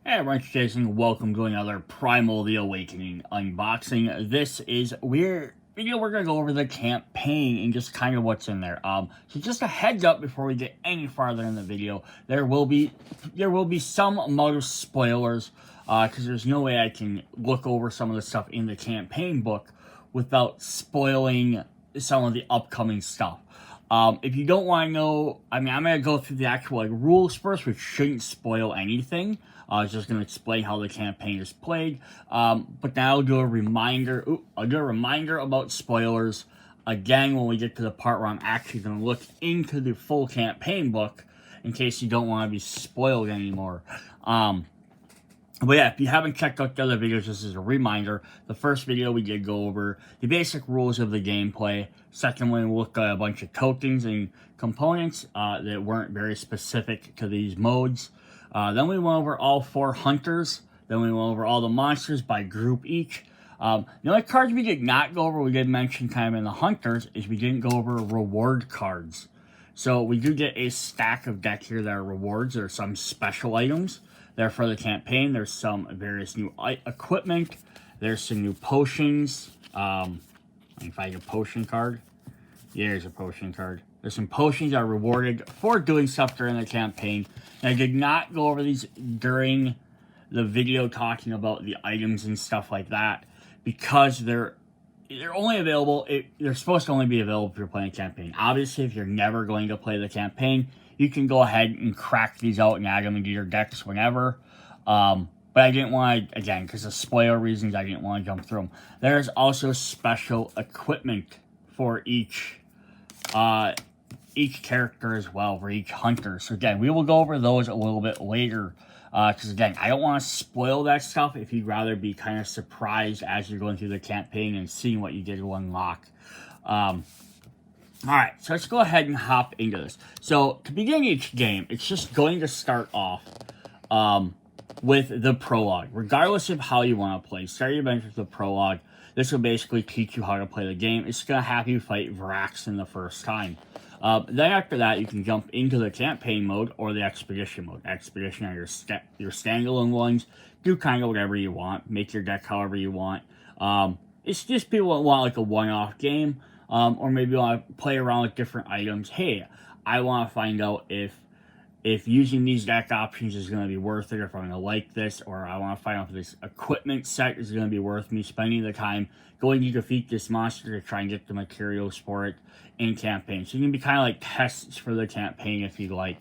Hey everyone, it's Jason. Welcome to another Primal The Awakening unboxing. This is we're gonna go over the campaign and just kind of what's in there. So just a heads up before we get any farther in the video, there will be some amount of spoilers, because there's no way I can look over some of the stuff in the campaign book without spoiling some of the upcoming stuff. If you don't want to know, I'm going to go through the actual rules first, which shouldn't spoil anything. It's just going to explain how the campaign is played. But now I'll do a reminder. I'll do a reminder about spoilers again when we get to the part where I'm actually going to look into the full campaign book in case you don't want to be spoiled anymore. But yeah, if you haven't checked out the other videos, this is a reminder. The first video we did go over the basic rules of the gameplay. Second one, we looked at a bunch of tokens and components that weren't very specific to these modes. Then we went over all 4 hunters. Then we went over all the monsters by group each. The only cards we did not go over, we did mention kind of in the hunters, is we didn't go over reward cards. So we do get a stack of deck here that are rewards. There are some special items there for the campaign. There's some various new equipment. There's some new potions. Let me find a potion card. Yeah, there's a potion card. There's some potions that are rewarded for doing stuff during the campaign. And I did not go over these during the video talking about the items and stuff like that because they're only available. They're supposed to only be available if you're playing a campaign. Obviously, if you're never going to play the campaign, you can go ahead and crack these out and add them into your decks whenever. But I didn't want to, again, because of spoiler reasons, I didn't want to jump through them. There's also special equipment for each character as well, for each hunter. So again, we will go over those a little bit later. Because again, I don't want to spoil that stuff if you'd rather be kind of surprised as you're going through the campaign and seeing what you did to unlock. Alright, so let's go ahead and hop into this. So, to begin each game, it's just going to start off with the prologue. Regardless of how you want to play, start your adventure with the prologue. This will basically teach you how to play the game. It's going to have you fight Vraxen the first time. Then after that, you can jump into the campaign mode or the expedition mode. Expedition are your standalone ones. Do kind of whatever you want. Make your deck however you want. It's just people that want like a one-off game. Or maybe you want to play around with different items. Hey, I want to find out if using these deck options is going to be worth it, if I'm going to like this, or I want to find out if this equipment set is going to be worth me spending the time going to defeat this monster to try and get the materials for it in campaign. So you can be kind of like tests for the campaign if you like.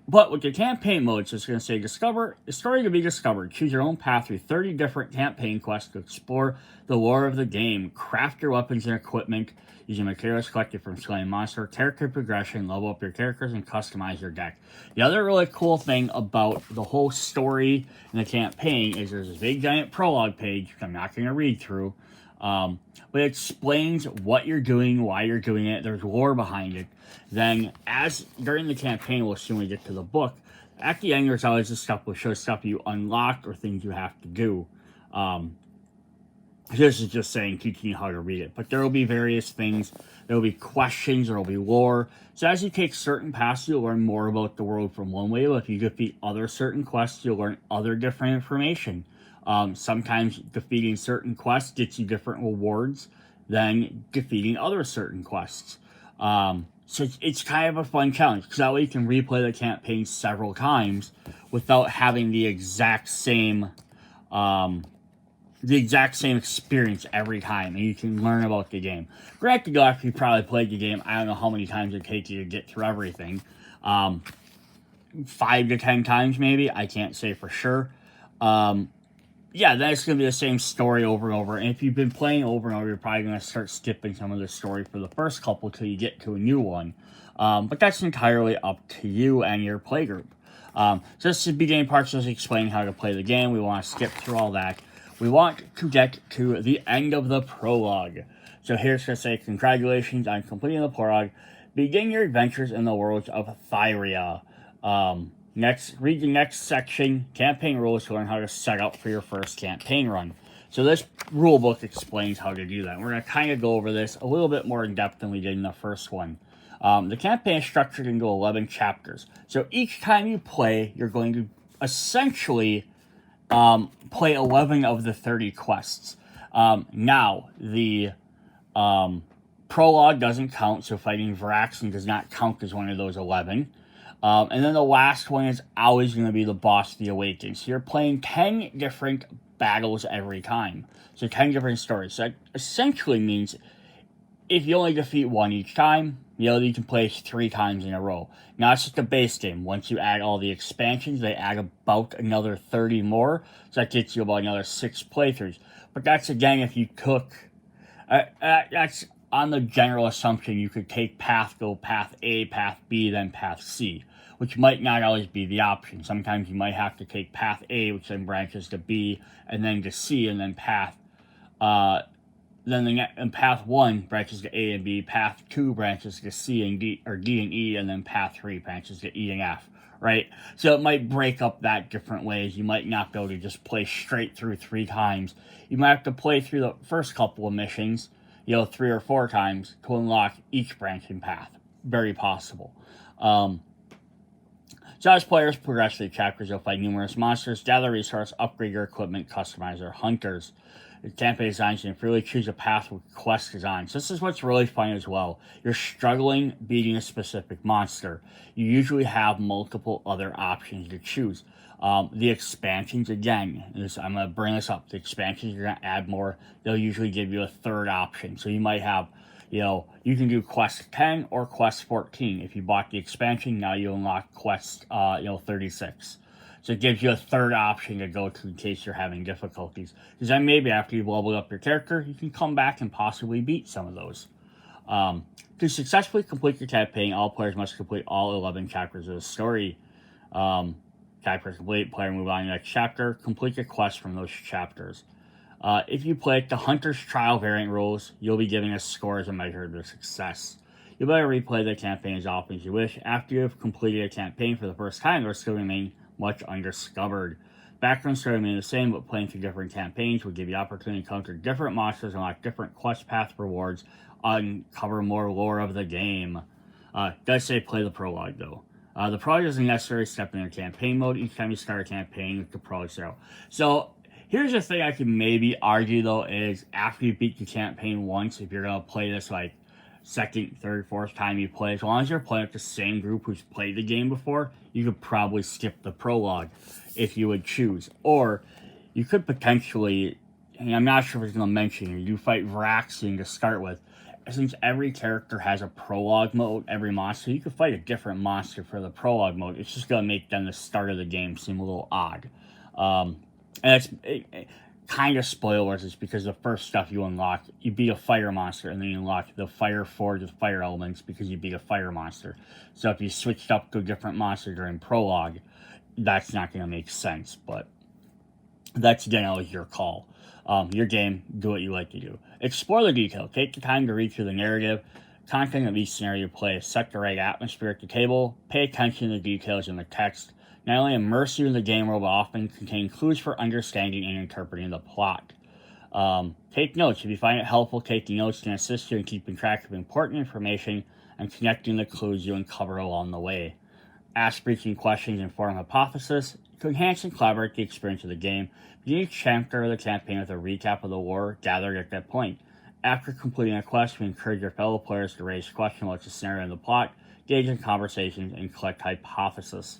But with the campaign modes, it's going to say discover a story to be discovered. Choose your own path through 30 different campaign quests to explore the lore of the game. Craft your weapons and equipment using materials collected from slaying monster. Character progression, level up your characters, and customize your deck. The other really cool thing about the whole story in the campaign is there's this big giant prologue page, which I'm not going to read through. But it explains what you're doing, why you're doing it. There's lore behind it. Then, during the campaign, we'll soon get to the book. At the end, there's always this stuff will show stuff you unlocked or things you have to do. This is just teaching you how to read it. But there will be various things. There will be questions. There will be lore. So as you take certain paths, you'll learn more about the world from one way. But if you defeat other certain quests, you'll learn other different information. Sometimes defeating certain quests gets you different rewards than defeating other certain quests. So it's kind of a fun challenge, because that way you can replay the campaign several times without having the exact same experience every time, and you can learn about the game. Granted, after you probably played the game, I don't know how many times it takes you to get through everything. 5 to 10 times maybe, I can't say for sure. Yeah, that's going to be the same story over and over. And if you've been playing over and over, you're probably going to start skipping some of the story for the first couple till you get to a new one. But that's entirely up to you and your playgroup. So this is the beginning part, just explaining how to play the game. We want to skip through all that. We want to get to the end of the prologue. So here's going to say, congratulations on completing the prologue. Begin your adventures in the worlds of Thyria. Read the next section, campaign rules, to learn how to set up for your first campaign run. So this rule book explains how to do that. We're going to kind of go over this a little bit more in depth than we did in the first one. The campaign is structured into 11 chapters. So each time you play, you're going to essentially play 11 of the 30 quests. Now, the Prologue doesn't count, so fighting Varaxin does not count as one of those 11. And then the last one is always going to be the boss, the Awakening. So you're playing 10 different battles every time. So 10 different stories. So that essentially means if you only defeat one each time, you can play 3 times in a row. Now, it's just the base game. Once you add all the expansions, they add about another 30 more. So that gets you about another 6 playthroughs. But that's, again, if you took... that's on the general assumption you could take go path A, path B, then path C, which might not always be the option. Sometimes you might have to take path A, which then branches to B, and then to C, and then path path 1 branches to A and B, path 2 branches to C and D, or D and E, and then path 3 branches to E and F, right? So it might break up that different ways. You might not be able to just play straight through 3 times. You might have to play through the first couple of missions, 3 or 4 times to unlock each branching path. Very possible. So as players progress through chapters, you'll fight numerous monsters, gather resources, upgrade your equipment, customize your hunters. The campaign designs you can freely choose a path with quest designs. This is what's really fun as well. You're struggling beating a specific monster. You usually have multiple other options to choose. The expansions, again, I'm going to bring this up. The expansions, you're going to add more. They'll usually give you a third option. So you might have, you can do quest 10 or quest 14. If you bought the expansion, now you unlock quest, 36. So it gives you a third option to go to in case you're having difficulties. Because then maybe after you've leveled up your character, you can come back and possibly beat some of those. To successfully complete your campaign, all players must complete all 11 chapters of the story. Chapter complete, player move on to the next chapter. Complete your quest from those chapters. If you play the Hunter's Trial variant rules, you'll be given a score as a measure of your success. You better replay the campaign as often as you wish. After you have completed a campaign for the first time, there still remain much undiscovered. Backgrounds still remain the same, but playing through different campaigns will give you the opportunity to encounter different monsters, unlock different quest path rewards, uncover more lore of the game. Does say play the prologue, though. The prologue is a necessary step in your campaign mode. Each time you start a campaign with the prologue 0. So, here's the thing I can maybe argue, though, is after you beat the campaign once, if you're going to play this, second, third, fourth time you play, as long as you're playing with the same group who's played the game before, you could probably skip the prologue if you would choose. Or, you could potentially, and I'm not sure if it's going to mention it, you fight Varaxin to start with. Since every character has a prologue mode, every monster, you could fight a different monster for the prologue mode. It's just going to make then the start of the game seem a little odd. And it's kind of spoilers. It's because the first stuff you unlock, you beat a fire monster, and then you unlock the fire forge with fire elements because you beat a fire monster. So if you switched up to a different monster during prologue, that's not going to make sense. But that's, again, always your call. Your game, do what you like to do. Explore the detail. Take the time to read through the narrative, content of each scenario you play. Set the right atmosphere at the table. Pay attention to the details in the text. Not only immerse you in the game world, but often contain clues for understanding and interpreting the plot. Take notes. If you find it helpful, taking notes can assist you in keeping track of important information and connecting the clues you uncover along the way. Ask breaching questions and form hypothesis to enhance and collaborate the experience of the game. Begin each chapter of the campaign with a recap of the lore gathered at that point. After completing a quest, we encourage your fellow players to raise questions about the scenario and the plot, engage in conversations, and collect hypotheses.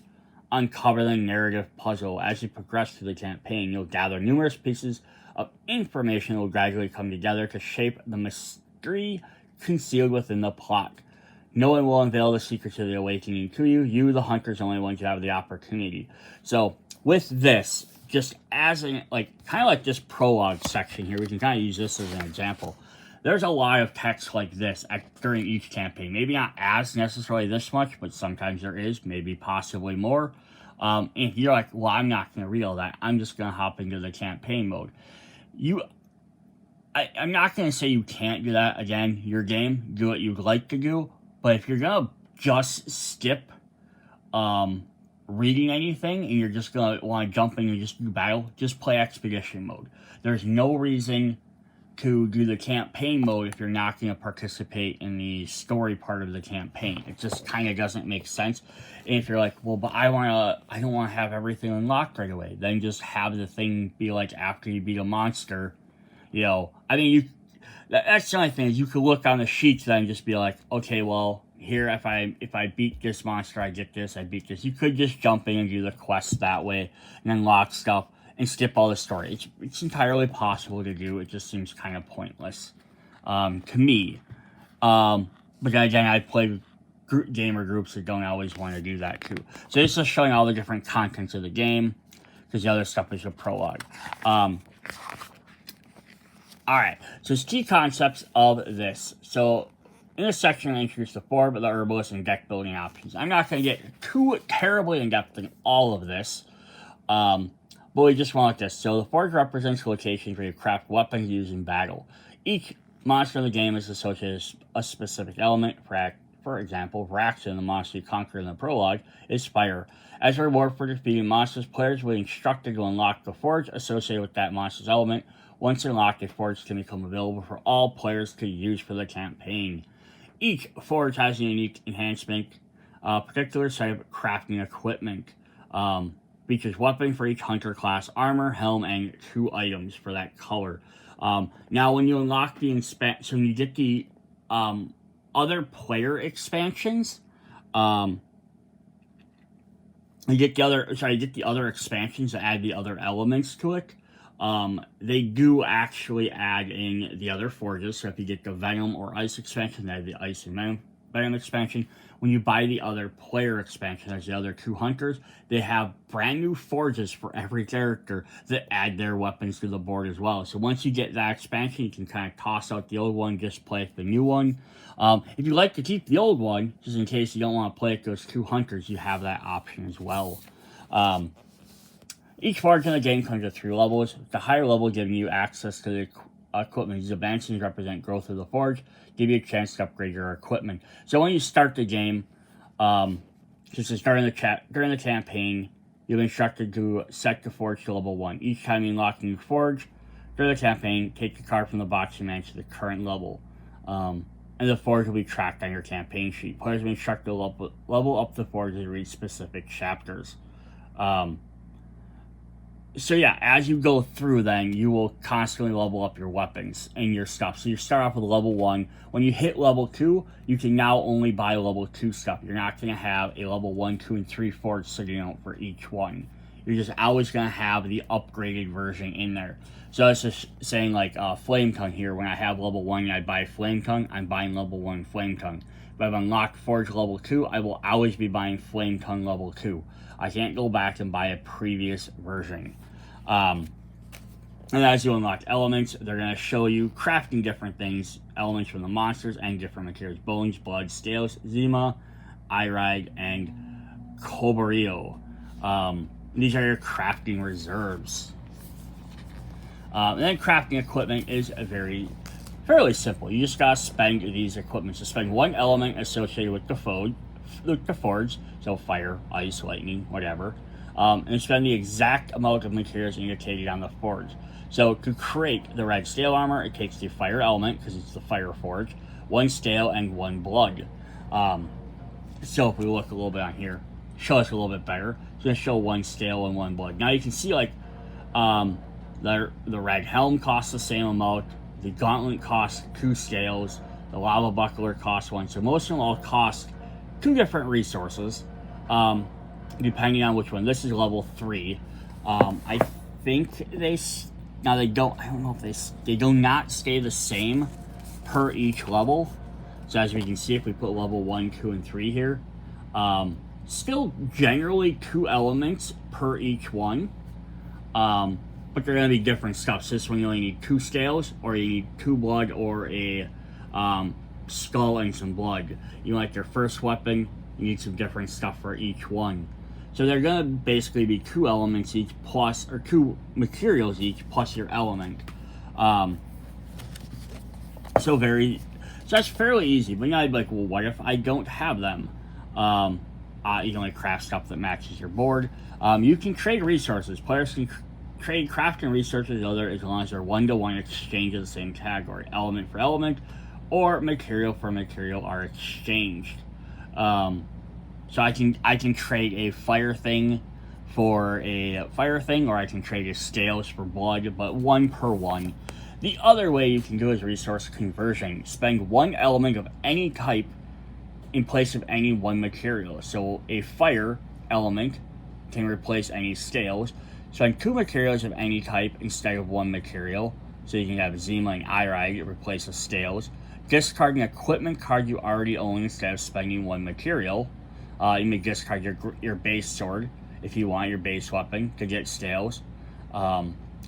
Uncover the narrative puzzle. As you progress through the campaign, you'll gather numerous pieces of information that will gradually come together to shape the mystery concealed within the plot. No one will unveil the secrets of the awakening to you. You, the hunter, is the only one to have the opportunity. So, with this, just as kind of like this prologue section here, we can kind of use this as an example. There's a lot of text like this during each campaign. Maybe not as necessarily this much, but sometimes there is, maybe possibly more. And if you're like, well, I'm not going to read all that. I'm just going to hop into the campaign mode. I'm not going to say you can't do that. Again, your game, do what you'd like to do. But if you're going to just skip reading anything and you're just going to want to jump in and just do battle, just play Expedition mode. There's no reason to do the campaign mode if you're not going to participate in the story part of the campaign. It just kind of doesn't make sense. And if you're like, well, but I don't want to have everything unlocked right away, then just have the thing be like after you beat a monster, you know. I mean, that's the only thing, is you could look on the sheets then and just be like, okay, well, here, if I beat this monster, I get this, I beat this. You could just jump in and do the quests that way and unlock stuff and skip all the story. It's entirely possible to do. It just seems kind of pointless to me. But then again, I play gamer groups that don't always want to do that too. So this is showing all the different contents of the game, because the other stuff is a prologue. Alright, so it's key concepts of this. So in this section, I introduced the Forge, the herbalist, and deck building options. I'm not going to get too terribly in depth in all of this. But we just want this. So the Forge represents locations where you craft weapons used in battle. Each monster in the game is associated with a specific element. For example, Raxon, the monster you conquer in the prologue, is fire. As a reward for defeating monsters, players will be instructed to unlock the Forge associated with that monster's element. Once unlocked, a Forge can become available for all players to use for the campaign. Each Forge has a unique enhancement, particular type of crafting equipment. Features weapon for each hunter class, armor, helm, and 2 items for that color. Now, when you unlock the so when you get the other player expansions, you get the other expansions that add the other elements to it. They do actually add in the other forges. So if you get the Venom or Ice expansion, they add the Ice and Venom expansion. When you buy the other player expansion, as the other 2 hunters, they have brand new forges for every character that add their weapons to the board as well. So once you get that expansion, you can kind of toss out the old one, just play with the new one. If you like to keep the old one, just in case you don't want to play with those 2 hunters, you have that option as well. Each forge in the game comes with 3 levels. The higher level giving you access to the equipment. These advancements represent growth of the forge, give you a chance to upgrade your equipment. So when you start the game, just during the campaign, you're instructed to set the forge to level 1. Each time you unlock a new forge during the campaign, take the card from the box and manage to the current level. And the forge will be tracked on your campaign sheet. Players will be instructed to level up the forge to reach specific chapters. So yeah, as you go through, then you will constantly level up your weapons and your stuff. So you start off with level 1. When you hit level 2, you can now only buy level 2 stuff. You're not going to have a level 1, 2, and 3 forge sitting out for each one. You're just always going to have the upgraded version in there. So it's just saying like Flame Tongue here. When I have level 1 and I buy Flame Tongue, I'm buying level 1 Flame Tongue. If I've unlocked Forge level 2, I will always be buying Flame Tongue level 2. I can't go back and buy a previous version. And as you unlock elements, they're going to show you crafting different things, elements from the monsters and different materials. Bones, blood, scales, Zima, Iride, and Cobario. These are your crafting reserves. And then crafting equipment is fairly simple. You just got to spend these equipments. So spend 1 element associated with the forge, so fire, ice, lightning, whatever. And spend the exact amount of materials indicated on the forge. So to create the red steel armor, it takes the fire element, because it's the fire forge, 1 steel and 1 blood. So if we look a little bit on here, show us a little bit better. It's going to show 1 steel and 1 blood. Now you can see like the red helm costs the same amount, the gauntlet costs 2 scales, the lava buckler costs 1. So most of them all cost 2 different resources. Depending on which one. This is level 3. I think I don't know if they do not stay the same per each level. So as we can see, if we put level 1, 2, and 3 here, still generally 2 elements per each one. But they're going to be different stuff. So this one you only need 2 scales, or you need 2 blood, or a skull and some blood. You like your first weapon, you need some different stuff for each one. So they're going to basically be 2 elements each plus, or 2 materials each plus your element. So that's fairly easy. But now I'd be like, well, what if I don't have them? You can only craft stuff that matches your board. You can trade resources. Players can trade crafting resources with other as long as they're one-to-one exchange of the same category. Element for element or material for material are exchanged. So I can trade a fire thing for a fire thing, or I can trade a scales for blood, but 1 per 1. The other way you can do is resource conversion. Spend 1 element of any type in place of any 1 material. So a fire element can replace any scales. Spend 2 materials of any type instead of 1 material. So you can have Zima and Iride replace the scales. Discard an equipment card you already own instead of spending 1 material. You may discard your base sword if you want your base weapon to get scales.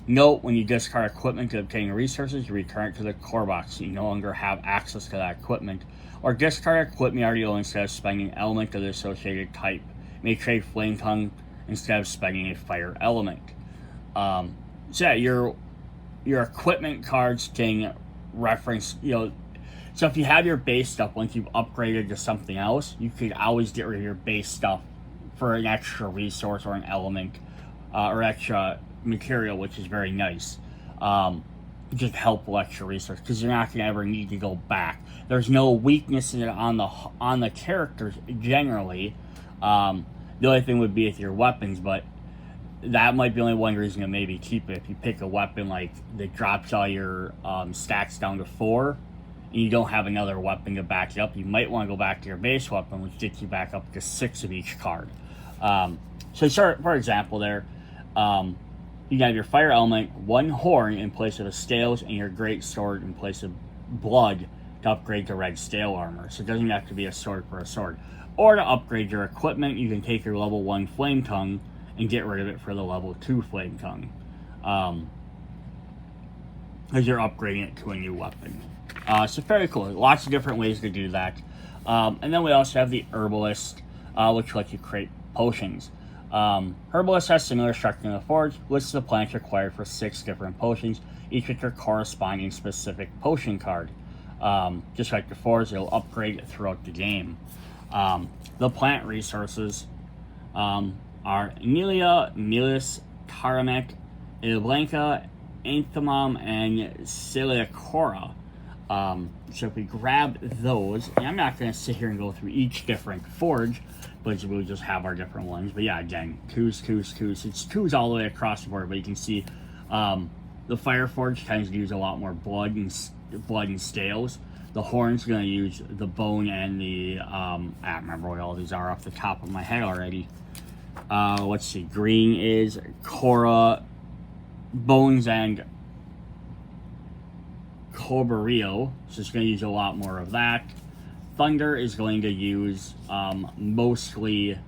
Note, when you discard equipment to obtain resources, you return it to the core box. You no longer have access to that equipment. Or discard equipment you already own instead of spending an element of the associated type. You may trade Flame Tongue instead of spending a fire element. So yeah, your equipment cards can reference, so if you have your base stuff, once you've upgraded to something else, you could always get rid of your base stuff for an extra resource or an element or extra material, which is very nice. Just helpful extra resource, because you're not going to ever need to go back. There's no weakness in it on the characters generally. The only thing would be with your weapons, but that might be only one reason to maybe keep it. If you pick a weapon like that drops all your stats down to 4, and you don't have another weapon to back it up, you might want to go back to your base weapon, which gets you back up to 6 of each card. So for example there, you have your fire element, 1 horn in place of the scales, and your great sword in place of blood to upgrade to red scale armor. So it doesn't have to be a sword for a sword. Or to upgrade your equipment, you can take your level 1 Flame Tongue and get rid of it for the level 2 Flame Tongue. Because you're upgrading it to a new weapon. So very cool. Lots of different ways to do that. And then we also have the Herbalist, which lets you create potions. Herbalist has similar structure in the Forge. Lists the plants required for 6 different potions, each with their corresponding specific potion card. Just like the Forge, it'll upgrade throughout the game. The plant resources are Nelia, Milis, Taramek, Ilblanca, Anthemum, and Ciliacora. So if we grab those, and I'm not going to sit here and go through each different forge, but we'll just have our different ones. But yeah, again, twos. It's twos all the way across the board, but you can see the Fire Forge tends to use a lot more blood and scales. The Horn's going to use the bone and the, I don't remember what all these are off the top of my head already. Let's see, green is Cora, bones, and Corboreal, so it's going to use a lot more of that. Thunder is going to use mostly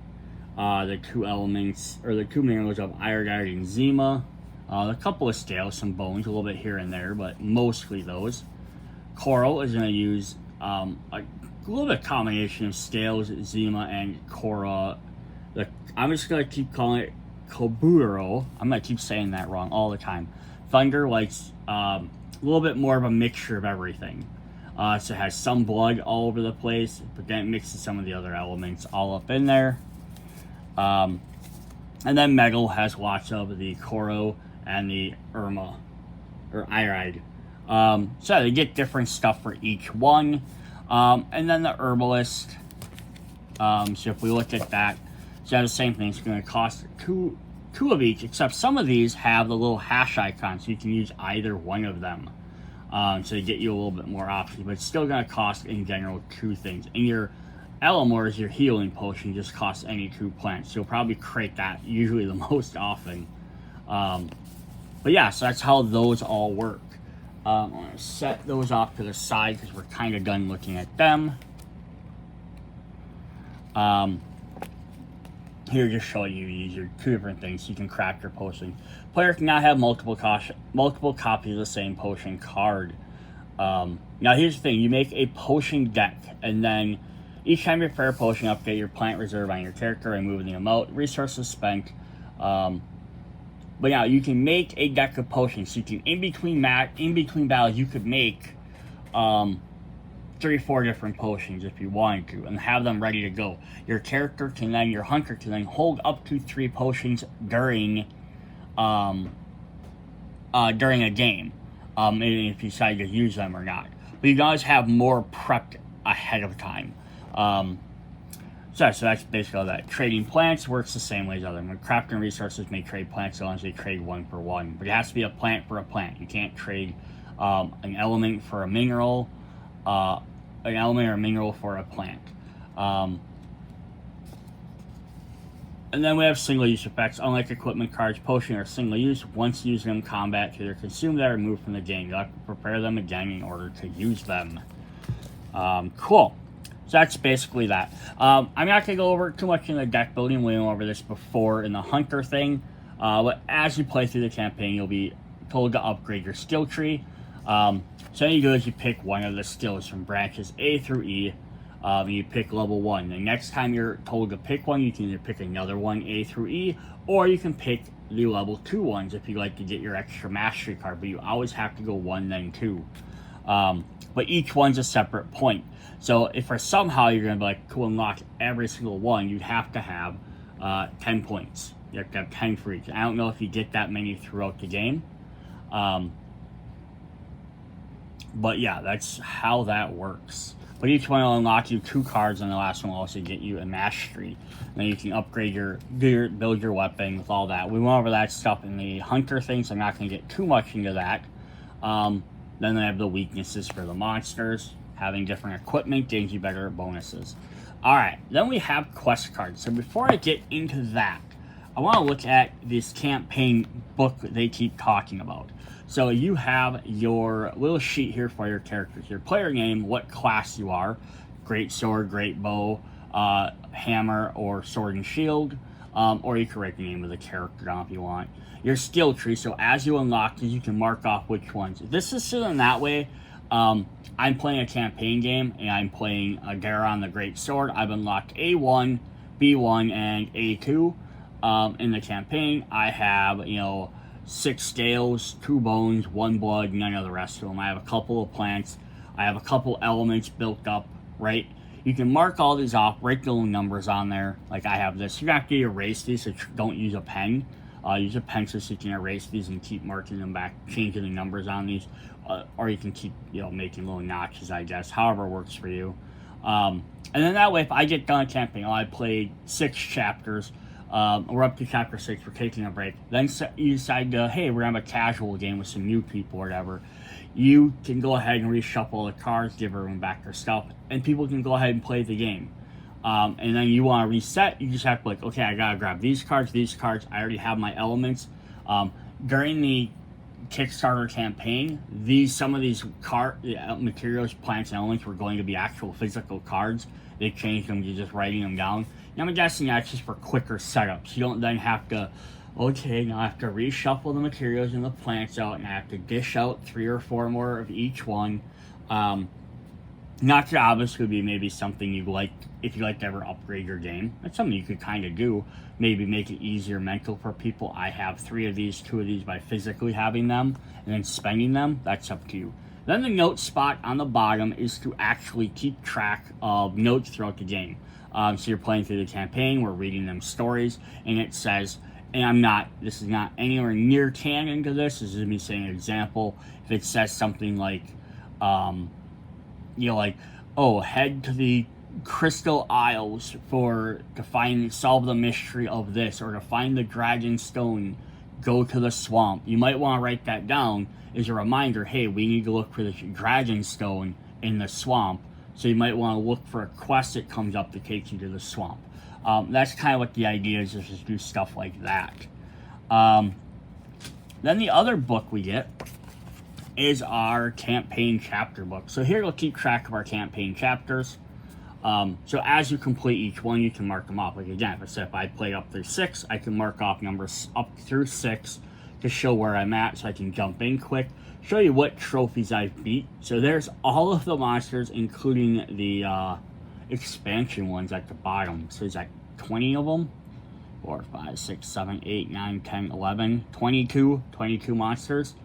the 2 elements, or the 2 minerals of Iridite and Zima. A couple of scales, some bones, a little bit here and there, but mostly those. Coral is going to use a little bit of combination of scales, Zima, and Cora. I'm just going to keep calling it Koburo. I'm going to keep saying that wrong all the time. Thunder likes a little bit more of a mixture of everything. So it has some blood all over the place, but then it mixes some of the other elements all up in there. And then Metal has lots of the Koro and the Irma, or Iride. So they get different stuff for each one. And then the Herbalist, so if we look at that, so the same thing, it's going to cost two of each, except some of these have the little hash icon, so you can use either one of them. So to get you a little bit more options, but it's still going to cost in general 2 things. And your Elamors, your healing potion, just costs any 2 plants. So you'll probably create that usually the most often. But yeah, so that's how those all work. I'm going to set those off to the side because we're kind of done looking at them. Here, just show you use your 2 different things. So you can craft your potion. Player can now have multiple copies of the same potion card. Now, here's the thing: you make a potion deck, and then each time you prepare a potion, update your plant reserve on your character and move the amount resources spent. But now you can make a deck of potions. So you can in between battles, you could make 3 or 4 different potions if you wanted to, and have them ready to go. Your hunter can then hold up to 3 potions during during a game, if you decide to use them or not. But you guys have more prepped ahead of time. So that's basically all that. Trading plants works the same way as other. When crafting resources may trade plants as long as they trade one for one. But it has to be a plant for a plant. You can't trade an element for a mineral, an element or a mineral for a plant. And then we have single-use effects. Unlike equipment cards, potions are single-use. Once used in combat, they're consumed or removed from the game. You'll have to prepare them again in order to use them. Cool. So that's basically that. I'm not going to go over too much in the deck building. We went over this before in the Hunter thing. But as you play through the campaign, you'll be told to upgrade your skill tree. So you do is you pick one of the skills from branches A through E. You pick level 1. The next time you're told to pick one, you can either pick another one, A through E, or you can pick the level 2 ones if you like to get your extra mastery card, but you always have to go 1 then 2. But each one's a separate point. So if for somehow you're going to be like, to unlock every single one, you'd have to have 10 points. You have to have 10 for each. I don't know if you get that many throughout the game. But yeah, that's how that works. But each one will unlock you 2 cards, and the last one will also get you a mastery. And then you can upgrade build your weapon with all that. We went over that stuff in the Hunter thing, so I'm not going to get too much into that. Then they have the weaknesses for the monsters. Having different equipment gives you better bonuses. Alright, then we have quest cards. So before I get into that, I want to look at this campaign book that they keep talking about. So you have your little sheet here for your characters. Your player name, what class you are, great sword, great bow, hammer, or sword and shield, or you can write the name of the character down if you want. Your skill tree, so as you unlock these, you can mark off which ones. If this is sitting that way, I'm playing a campaign game, and I'm playing Garon the Great Sword. I've unlocked A1, B1, and A2 in the campaign. I have, 6 scales, 2 bones, 1 blood, none of the rest of them. I have a couple of plants. I have a couple elements built up, right? You can mark all these off, write the little numbers on there, like I have this. You have to erase these, so don't use a pen. Use a pencil so you can erase these and keep marking them back, changing the numbers on these. Or you can keep, making little notches, I guess, however works for you. And then that way, if I get done a campaign, I played 6 chapters, we're up to chapter 6, we're taking a break. Then you decide to, hey, we're going to have a casual game with some new people or whatever. You can go ahead and reshuffle the cards, give everyone back their stuff, and people can go ahead and play the game. And then you want to reset, you just have to okay, I got to grab these cards, I already have my elements. During the Kickstarter campaign, some of these materials, plants, and elements were going to be actual physical cards. They changed them to just writing them down. And I'm guessing that's just for quicker setups. You don't then have to, okay, now I have to reshuffle the materials and the plants out, and I have to dish out 3 or 4 more of each one. Not to obviously be maybe something you like, if you like to ever upgrade your game. That's something you could kind of do. Maybe make it easier mental for people. I have 3 of these, 2 of these by physically having them, and then spending them. That's up to you. Then the note spot on the bottom is to actually keep track of notes throughout the game. So you're playing through the campaign, we're reading them stories, and it says, and this is not anywhere near canon to this is me saying an example. If it says something like, head to the Crystal Isles to solve the mystery of this, or to find the Dragon Stone, go to the swamp. You might want to write that down as a reminder, hey, we need to look for the Dragon Stone in the swamp. So you might want to look for a quest that comes up that takes you to the swamp. That's kind of what the idea is just do stuff like that. Then the other book we get is our campaign chapter book. So here we'll keep track of our campaign chapters. So as you complete each one, you can mark them off. Like again, if I played up through 6, I can mark off numbers up through 6 to show where I'm at, so I can jump in quick. Show you what trophies I've beat. So there's all of the monsters, including the expansion ones at the bottom. So there's like 20 of them. 4, 5, 6, 7, 8, 9, 10, 11, 22 monsters.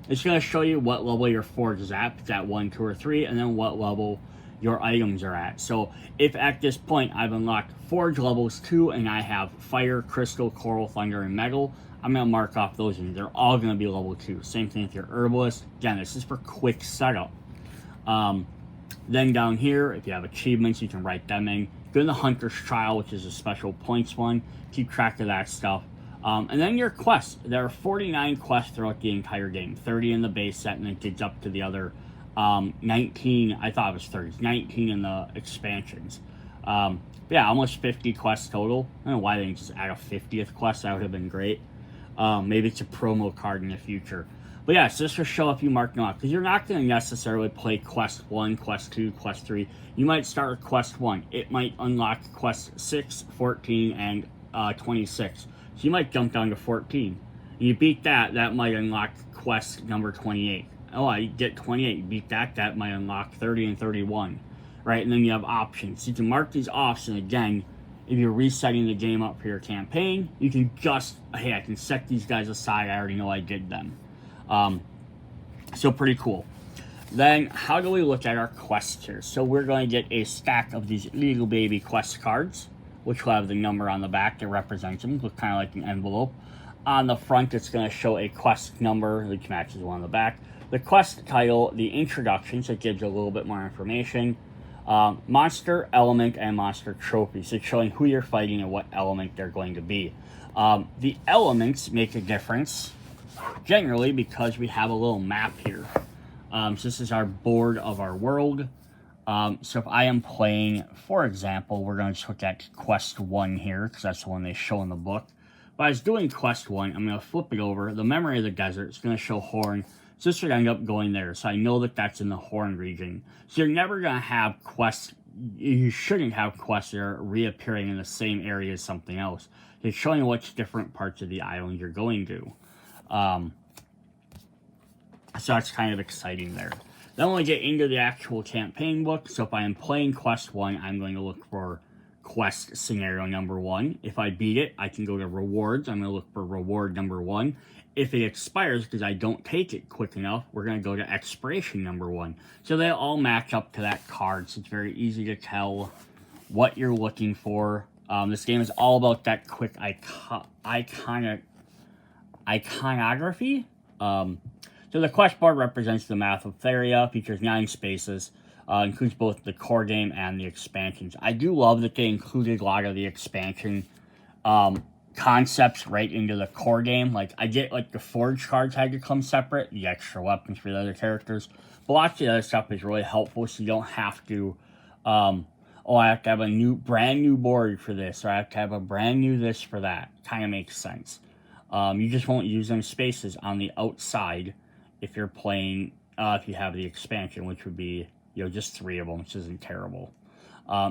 It's going to show you what level your forge is at. It's at 1, 2, or 3, and then what level your items are at. So if at this point I've unlocked forge levels 2 and I have fire, crystal, coral, thunder, and metal, I'm going to mark off those, and they're all going to be level 2. Same thing with your herbalist. Again, this is for quick setup. Then down here, if you have achievements, you can write them in. Go to the Hunter's Trial, which is a special points one. Keep track of that stuff. And then your quests. There are 49 quests throughout the entire game. 30 in the base set, and it gets up to the other 19. I thought it was 30. 19 in the expansions. Yeah, almost 50 quests total. I don't know why they didn't just add a 50th quest. That would have been great. Maybe it's a promo card in the future. But yeah, so this will show if you mark them off. Because you're not going to necessarily play Quest 1, Quest 2, Quest 3. You might start with Quest 1. It might unlock Quest 6, 14, and 26. So you might jump down to 14. You beat that, that might unlock Quest number 28. Oh, I get 28. You beat that, that might unlock 30 and 31. Right? And then you have options. So you can mark these off, and again, if you're resetting the game up for your campaign, you can just, hey, I can set these guys aside. I already know I did them. So pretty cool. Then, how do we look at our quests here? So we're going to get a stack of these little baby quest cards, which will have the number on the back that represents them. Look kind of like an envelope. On the front, it's going to show a quest number, which matches the one on the back. The quest title, the introduction, so it gives you a little bit more information. Monster, element, and monster trophies. So it's showing who you're fighting and what element they're going to be. The elements make a difference, generally, because we have a little map here. So this is our board of our world. So if I am playing, for example, we're going to just look at Quest 1 here, because that's the one they show in the book. If I was doing Quest 1, I'm going to flip it over. The Memory of the Desert is going to show Horn. So this would end up going there. So I know that that's in the Horn region. So you're never going to have quests, you shouldn't have quests that are reappearing in the same area as something else. It's showing which different parts of the island you're going to. So that's kind of exciting there. Then when we get into the actual campaign book, so if I am playing Quest 1, I'm going to look for quest scenario number 1. If I beat it, I can go to rewards. I'm going to look for reward number 1. If it expires because I don't take it quick enough, we're going to go to expiration number 1. So they all match up to that card, so it's very easy to tell what you're looking for. This game is all about that quick iconography. So the quest board represents the map of Theria, features 9 spaces, includes both the core game and the expansions. I do love that they included a lot of the expansion concepts right into the core game. Like, I get, like, the Forge cards had to come separate, the extra weapons for the other characters, but lots of the other stuff is really helpful, so you don't have to, oh, I have to have a brand new board for this, or I have to have a brand new this for that. Kind of makes sense. You just won't use them spaces on the outside if you're playing, if you have the expansion, which would be, just 3 of them, which isn't terrible.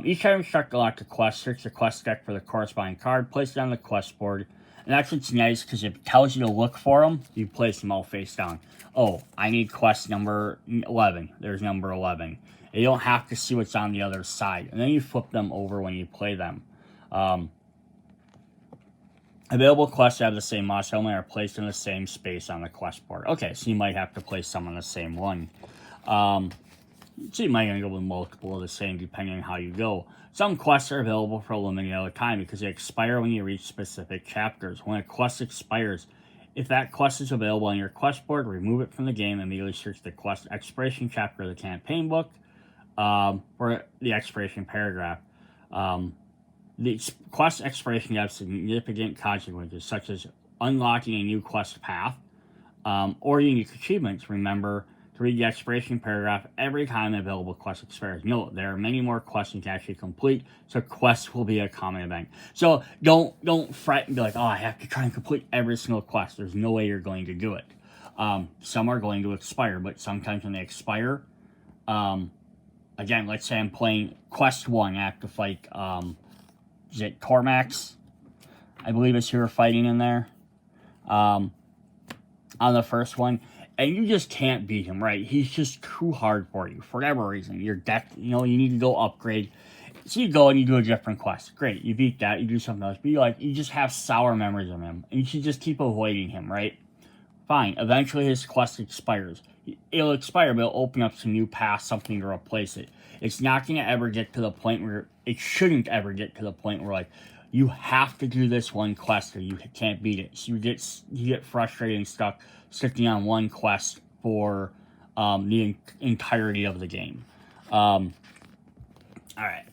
Each item struck unlock a quest. Search the quest deck for the corresponding card. Place it on the quest board. And that's what's nice, because it tells you to look for them. You place them all face down. Oh, I need quest number 11. There's number 11. And you don't have to see what's on the other side. And then you flip them over when you play them. Available quests that have the same monster element are placed in the same space on the quest board. Okay, so you might have to place some on the same one. So you might go with multiple of the same depending on how you go. Some quests are available for a limited amount of time because they expire when you reach specific chapters. When a quest expires, if that quest is available on your quest board, remove it from the game and immediately search the quest expiration chapter of the campaign book for the expiration paragraph. The quest expiration have significant consequences, such as unlocking a new quest path or unique achievements. Remember to read the expiration paragraph every time an available quest expires. Note, there are many more quests you can actually complete, so quests will be a common event. So don't fret and be like, oh, I have to try and complete every single quest. There's no way you're going to do it. Some are going to expire, but sometimes when they expire, again, let's say I'm playing Quest 1, I have to fight, is it Tormax? I believe it's who we're fighting in there. On the first one. And you just can't beat him, right? He's just too hard for you, for whatever reason. Your deck, you need to go upgrade. So you go and you do a different quest. Great, you beat that, you do something else. But you just have sour memories of him. And you should just keep avoiding him, right? Fine, eventually his quest expires. It'll expire, but it'll open up some new paths, something to replace it. It's not going to ever get to the point where, it shouldn't ever get to the point where, you have to do this one quest or you can't beat it. So you get frustrated and stuck sticking on one quest for the entirety of the game. All right.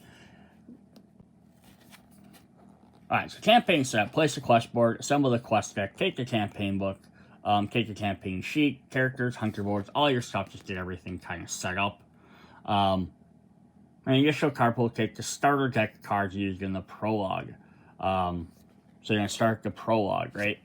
Alright, so campaign setup. Place the quest board, assemble the quest deck, take the campaign book, take the campaign sheet, characters, hunter boards, all your stuff, just get everything kind of set up. And the initial card pool, take the starter deck of cards used in the prologue. So you're going to start the prologue, right?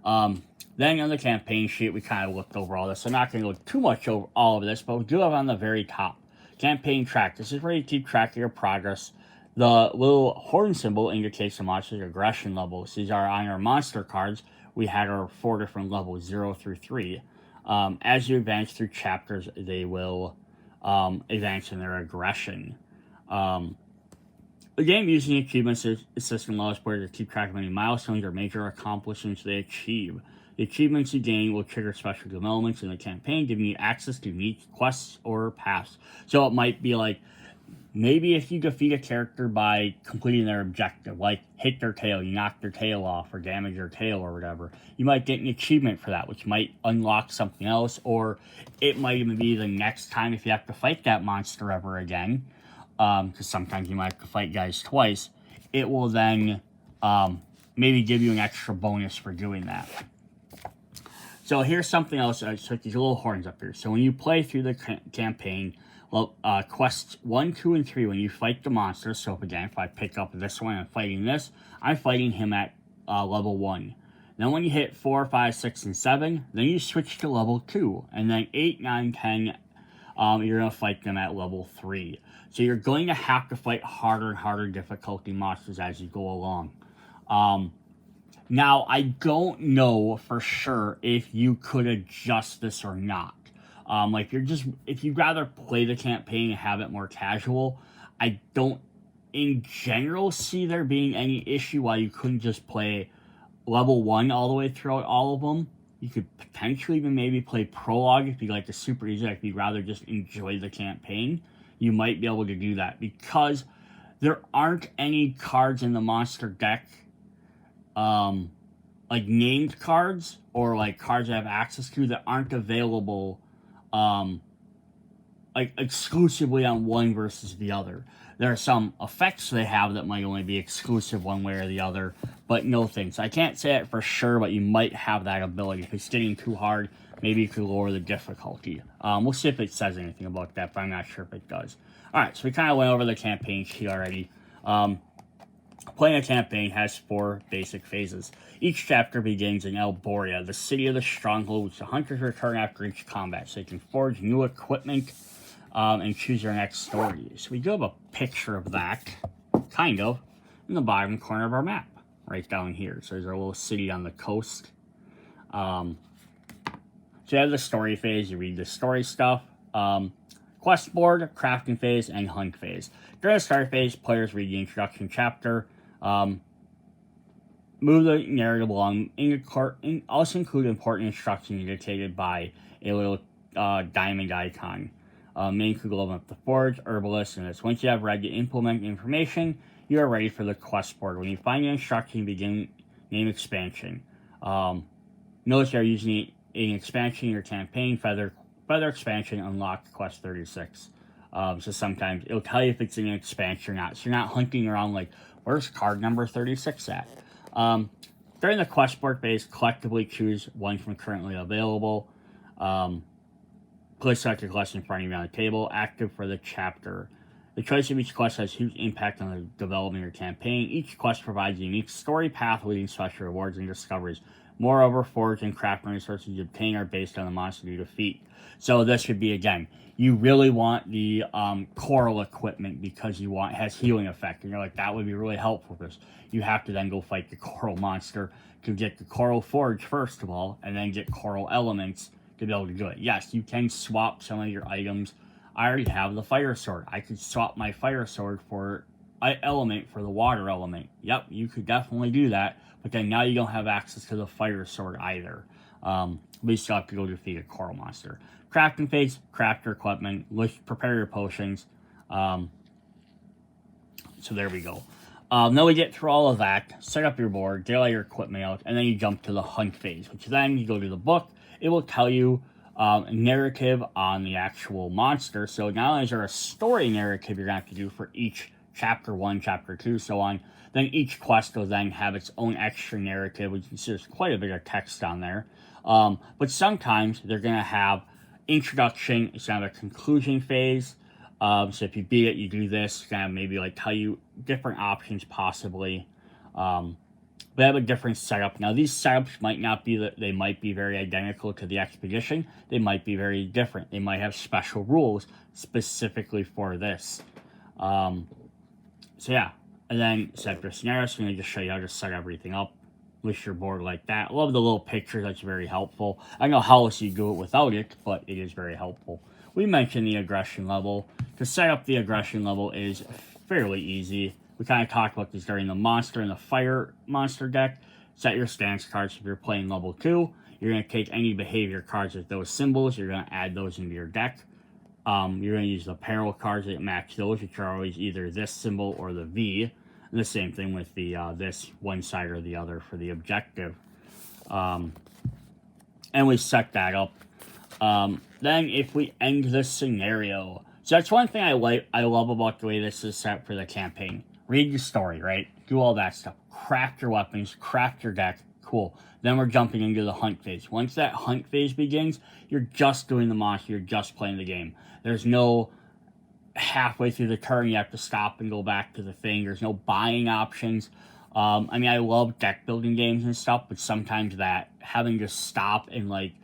Then on the campaign sheet, we kind of looked over all this. I'm not going to go too much over all of this, but we do have on the very top, campaign track. This is where you keep track of your progress. The little horn symbol indicates the monster's aggression levels. These are on our monster cards. We had our 4 different levels, 0 through 3. As you advance through chapters, they will advance in their aggression. The game using achievement system allows players to keep track of any milestones or major accomplishments they achieve. The achievements you gain will trigger special developments in the campaign, giving you access to unique quests or paths. So it might be like, maybe if you defeat a character by completing their objective, like hit their tail, you knock their tail off, or damage their tail or whatever, you might get an achievement for that, which might unlock something else, or it might even be the next time if you have to fight that monster ever again, because sometimes you might have to fight guys twice, it will then maybe give you an extra bonus for doing that. So here's something else. I took these little horns up here. So when you play through the campaign, well, quests 1, 2, and 3, when you fight the monster, so again, if I pick up this one and fighting this, I'm fighting him at level 1. Then when you hit 4, 5, 6, and 7, then you switch to level 2. And then 8, 9, 10, you're going to fight them at level 3. So you're going to have to fight harder and harder difficulty monsters as you go along. Now, I don't know for sure if you could adjust this or not. Like if you'd rather play the campaign and have it more casual, I don't, in general, see there being any issue why you couldn't just play level 1 all the way throughout all of them. You could potentially even maybe play Prologue if you like the super easy, like if you'd rather just enjoy the campaign. You might be able to do that because there aren't any cards in the monster deck, like named cards or like cards I have access to that aren't available like exclusively on one versus the other. There are some effects they have that might only be exclusive one way or the other, but no things. I can't say it for sure, but you might have that ability. If it's getting too hard, maybe you could lower the difficulty. We'll see if it says anything about that, but I'm not sure if it does. Alright, so we kind of went over the campaign sheet already. Playing a campaign has 4 basic phases. Each chapter begins in Alboria, the city of the stronghold, which the hunters return after each combat, so they can forge new equipment and choose their next story. So we do have a picture of that, kind of, in the bottom corner of our map, right down here. So there's our little city on the coast. So you have the story phase, you read the story stuff. Quest board, crafting phase, and hunt phase. During the start phase, players read the introduction chapter, move the narrative along, and also include important instructions indicated by a little diamond icon. Main could level up the forge, herbalist, and this. Once you have read the implement information, you are ready for the quest board. When you find the instruction, begin name expansion. Notice you are using an expansion in your campaign. Feather expansion unlocked quest 36. So sometimes it'll tell you if it's in an expansion or not. So you're not hunting around like, where's card number 36 at? During the quest board phase, collectively choose one from currently available. Place select your quest in front of you on the table. Active for the chapter. The choice of each quest has huge impact on the development of your campaign. Each quest provides a unique story path leading special rewards and discoveries. Moreover, forge and crafting resources you obtain are based on the monster you defeat. So this would be, again, you really want the coral equipment because it has healing effect. And you're like, that would be really helpful for this. You have to then go fight the coral monster to get the coral forge first of all, and then get coral elements to be able to do it. Yes, you can swap some of your items. I already have the fire sword. I could swap my fire sword for element for the water element. Yep, you could definitely do that. But then now you don't have access to the fire sword either. We still have to go defeat a coral monster. Crafting phase, craft your equipment, prepare your potions. So there we go. Then we get through all of that, set up your board, get all your equipment out, and then you jump to the hunt phase, which then you go to the book. It will tell you narrative on the actual monster. So not only is there a story narrative you're going to have to do for each chapter 1, chapter 2, so on, then each quest will then have its own extra narrative, which is there's quite a bit of text on there. But sometimes they're going to have introduction, it's kind of a conclusion phase. So if you beat it, you do this, kind of maybe like tell you different options possibly. They have a different setup. Now, these setups might not be that they might be very identical to the Expedition. They might be very different. They might have special rules specifically for this. So yeah, and then set your scenario. So I'm going to just show you how to set everything up. List your board like that. I love the little pictures. That's very helpful. I know how else you do it without it, but it is very helpful. We mentioned the aggression level. To set up the aggression level is fairly easy. We kind of talked about this during the monster and the fire monster deck. Set your stance cards if you're playing level 2. You're going to take any behavior cards with those symbols. You're going to add those into your deck. You're going to use the peril cards that match those, which are always either this symbol or the V. And the same thing with the this one side or the other for the objective. And we set that up. Then if we end this scenario, so that's one thing I love about the way this is set for the campaign. Read your story, right? Do all that stuff. Craft your weapons, craft your deck. Cool. Then we're jumping into the hunt phase. Once that hunt phase begins, you're just doing the monster. You're just playing the game. There's no halfway through the turn you have to stop and go back to the thing. There's no buying options. I mean, I love deck building games and stuff, but sometimes that having to stop and like,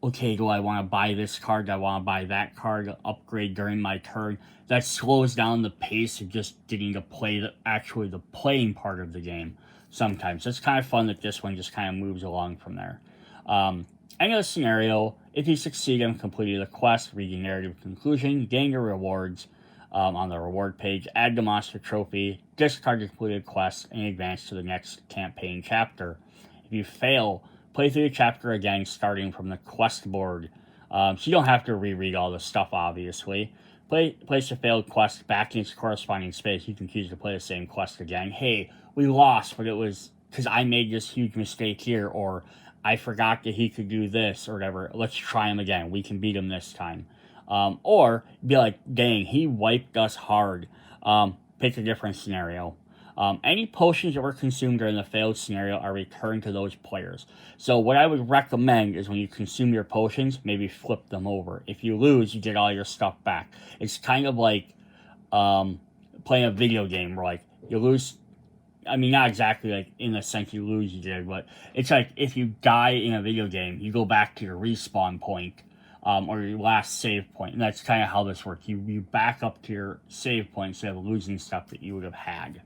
okay, do I want to buy this card? Do I want to buy that card to upgrade during my turn? That slows down the pace of just getting to play the playing part of the game sometimes. It's kind of fun that this one just kind of moves along from there. End of the scenario, if you succeed in completing the quest, read your narrative conclusion, gain your rewards on the reward page, add the monster trophy, discard the completed quest, and advance to the next campaign chapter. If you fail, play through the chapter again, starting from the quest board. So you don't have to reread all the stuff, obviously. Place the failed quest back in its corresponding space. You can choose to play the same quest again. Hey, we lost, but it was because I made this huge mistake here, or I forgot that he could do this, or whatever. Let's try him again. We can beat him this time. Or be like, dang, he wiped us hard. Pick a different scenario. Any potions that were consumed during the failed scenario are returned to those players. So what I would recommend is when you consume your potions, maybe flip them over. If you lose, you get all your stuff back. It's kind of like playing a video game where like you lose. I mean, not exactly like in the sense you lose you did, but it's like if you die in a video game, you go back to your respawn point or your last save point. And that's kind of how this works. You back up to your save point instead of losing stuff that you would have had.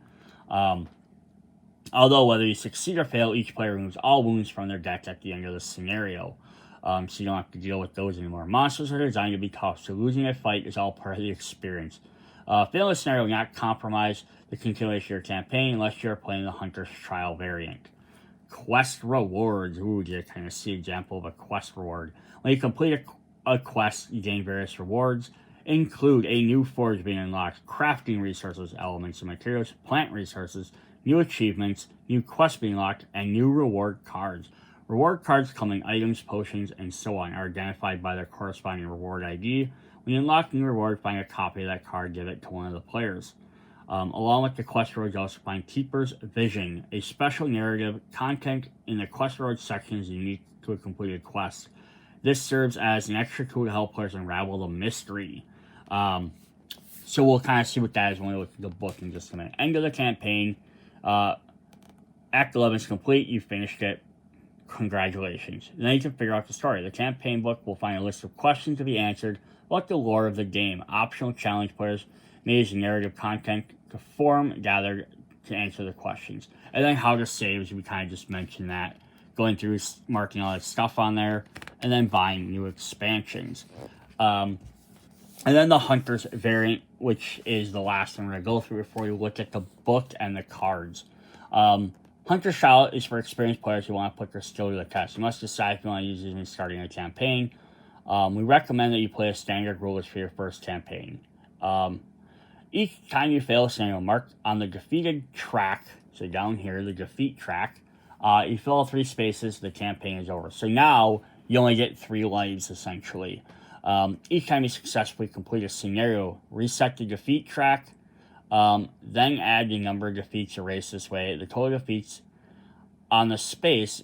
Although whether you succeed or fail, each player removes all wounds from their deck at the end of the scenario. So you don't have to deal with those anymore. Monsters are designed to be tough, so losing a fight is all part of the experience. Failing the scenario will not compromise the continuation of your campaign unless you're playing the Hunter's Trial variant. Quest rewards. Ooh, you kind of see an example of a quest reward. When you complete a quest, you gain various rewards. Include a new forge being unlocked, crafting resources, elements, and materials, plant resources, new achievements, new quests being unlocked, and new reward cards. Reward cards come in items, potions, and so on, are identified by their corresponding reward ID. When you unlock a new reward, find a copy of that card, give it to one of the players. Along with the quest rewards, you also find Keeper's Vision, a special narrative content in the quest rewards section is unique to a completed quest. This serves as an extra tool to help players unravel the mystery. So we'll kind of see what that is when we look at the book in just a minute. End of the campaign. Act 11 is complete. You finished it. Congratulations. And then you can figure out the story. The campaign book will find a list of questions to be answered about the lore of the game. Optional challenge players may use narrative content to form gathered to answer the questions. And then how to save, we kind of just mentioned that. Going through, marking all that stuff on there, and then buying new expansions. And then the Hunter's variant, which is the last one we're going to go through before we look at the book and the cards. Hunter's Trial is for experienced players who want to put their skill to the test. You must decide if you want to use it in starting a campaign. We recommend that you play a standard rule list for your first campaign. Each time you fail a scenario, mark on the defeated track, so down here, the defeat track, you fill all 3 spaces, the campaign is over. So now, you only get 3 lives, essentially. Each time you successfully complete a scenario, reset the defeat track, then add the number of defeats erased this way. The total defeats on the space,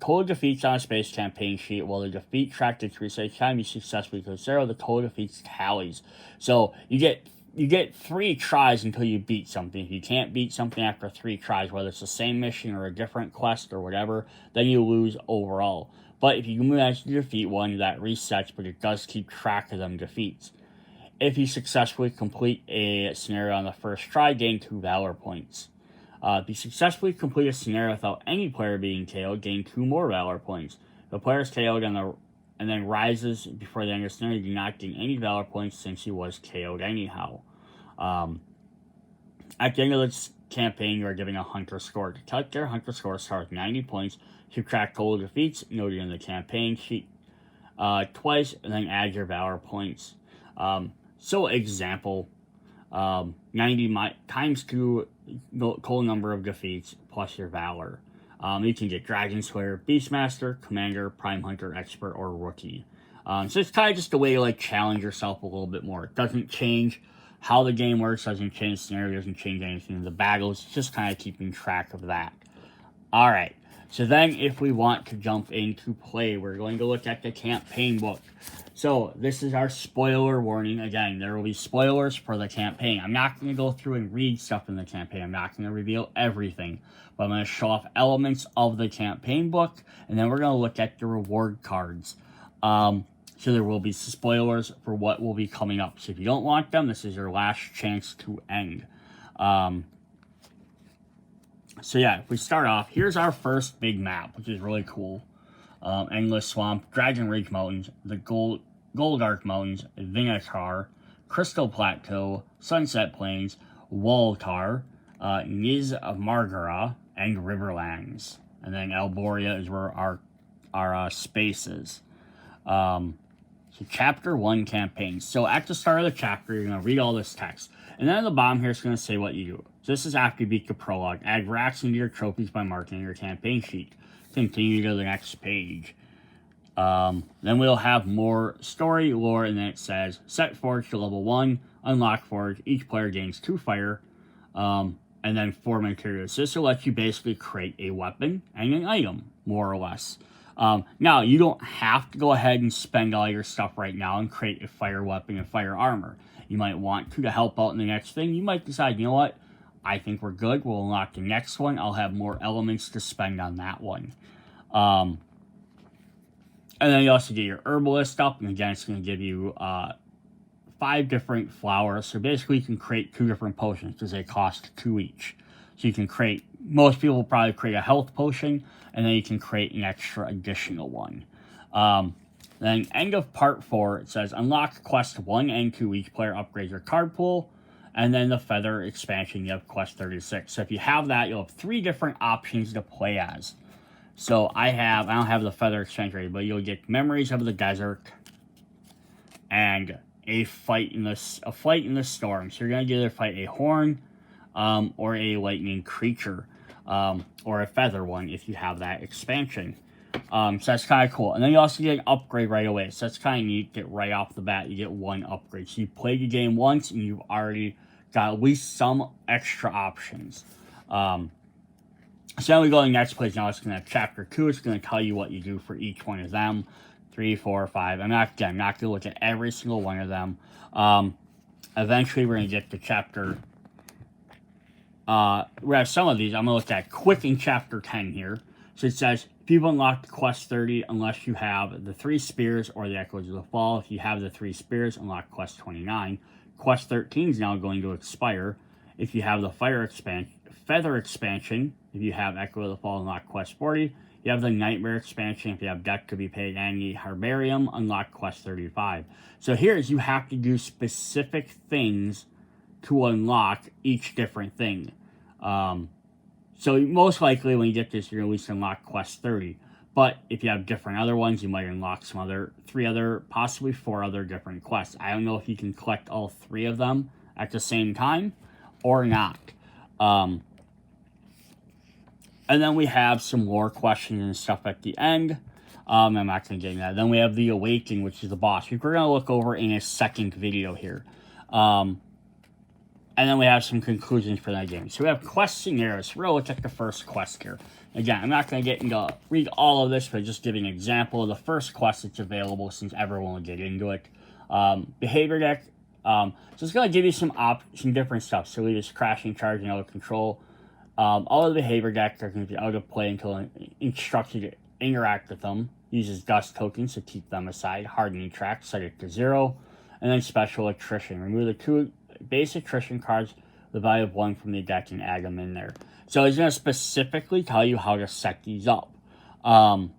total defeats on a space campaign sheet, while the defeat track decreases each time you successfully go 0, the total defeats tallies. So you get 3 tries until you beat something. If you can't beat something after 3 tries, whether it's the same mission or a different quest or whatever, then you lose overall. But if you manage to defeat one, that resets, but it does keep track of them defeats. If you successfully complete a scenario on the first try, gain 2 Valor points. If you successfully complete a scenario without any player being KO'd, gain 2 more Valor points. If the player is KO'd and then rises before the end of the scenario, you do not gain any Valor points since he was KO'd anyhow. At the end of this campaign, you are giving a Hunter score. To calculate your Hunter score, start with 90 points. Subtract total defeats noted in the campaign sheet twice, and then add your Valor points. So, example, 90 times 2 total number of defeats plus your Valor. You can get Dragon Slayer, Beastmaster, Commander, Prime Hunter, Expert, or Rookie. So it's kind of just a way to like challenge yourself a little bit more. It doesn't change how the game works, doesn't change the scenario, doesn't change anything in the battles. It's just kind of keeping track of that. Alright, so then if we want to jump into play, we're going to look at the campaign book. So this is our spoiler warning. Again, there will be spoilers for the campaign. I'm not going to go through and read stuff in the campaign. I'm not going to reveal everything. But I'm going to show off elements of the campaign book. And then we're going to look at the reward cards. So there will be spoilers for what will be coming up. So if you don't want them, this is your last chance to end. So yeah, if we start off, here's our first big map, which is really cool. Endless Swamp, Dragon Ridge Mountains, the Goldark Mountains, Vinatar, Crystal Plateau, Sunset Plains, Waltar, Niz of Margara, and Riverlands. And then Alboria is where our space is. So Chapter 1 campaign. So at the start of the chapter, you're going to read all this text. And then at the bottom here, it's going to say what you do. So this is after you beat the prologue. Add racks into your trophies by marking your campaign sheet. Continue to the next page. Then we'll have more story, lore, and then it says, set Forge to level 1, unlock Forge, each player gains 2 fire, and then 4 materials. So this will let you basically create a weapon and an item, more or less. Now, you don't have to go ahead and spend all your stuff right now and create a fire weapon and fire armor. You might want to help out in the next thing. You might decide, you know what, I think we're good. We'll unlock the next one. I'll have more elements to spend on that one. And then you also get your herbalist up, and again, it's going to give you 5 different flowers. So basically, you can create 2 different potions because they cost 2 each. So you can create, most people will probably create a health potion, and then you can create an extra additional one. Then end of part 4, it says unlock quest 1 and 2. Each player upgrades your card pool. And then the Feather Expansion, you have quest 36. So if you have that, you'll have 3 different options to play as. So I don't have the Feather Expansion ready, but you'll get Memories of the Desert and a fight in the storm. So you're going to either fight a horn or a lightning creature or a feather one if you have that expansion. So that's kind of cool. And then you also get an upgrade right away. So that's kind of neat. Get right off the bat, you get 1 upgrade. So you played the game once and you've already got at least some extra options. So now we go to the next page. Now it's going to have Chapter 2. It's going to tell you what you do for each one of them. 3, 4, 5. I'm not going to look at every single one of them. Eventually, we're going to get to Chapter... we have some of these. I'm going to look at quick in Chapter 10 here. So it says, people unlock quest 30 unless you have the 3 spears or the Echoes of the Fall. If you have the 3 spears, unlock quest 29. Quest 13 is now going to expire. If you have the Feather Expansion, if you have Echo of the Fall, unlock quest 40. You have the Nightmare Expansion. If you have Debt to be Paid and the Herbarium, unlock quest 35. So here's, you have to do specific things to unlock each different thing. So most likely when you get this, you're going to at least unlock quest 30. But if you have different other ones, you might unlock some other, 3 other, possibly 4 other different quests. I don't know if you can collect all 3 of them at the same time or not. And then we have some lore questions and stuff at the end. I'm not going to get into that. Then we have the Awakening, which is the boss, which we're going to look over in a second video here. And then we have some conclusions for that game. So we have quest scenarios. We're going to look at the first quest here. Again, I'm not going to get into read all of this, but just give you an example of the first quest that's available since everyone will get into it. Behavior deck. So it's going to give you some different stuff. So we just crashing, charging, out of control. All of the behavior decks are going to be out of play until instructed to interact with them. Uses dust tokens to keep them aside. Hardening track, set it to 0. And then special attrition. Remove the 2 base attrition cards, the value of 1 from the deck, and add them in there. So it's going to specifically tell you how to set these up. And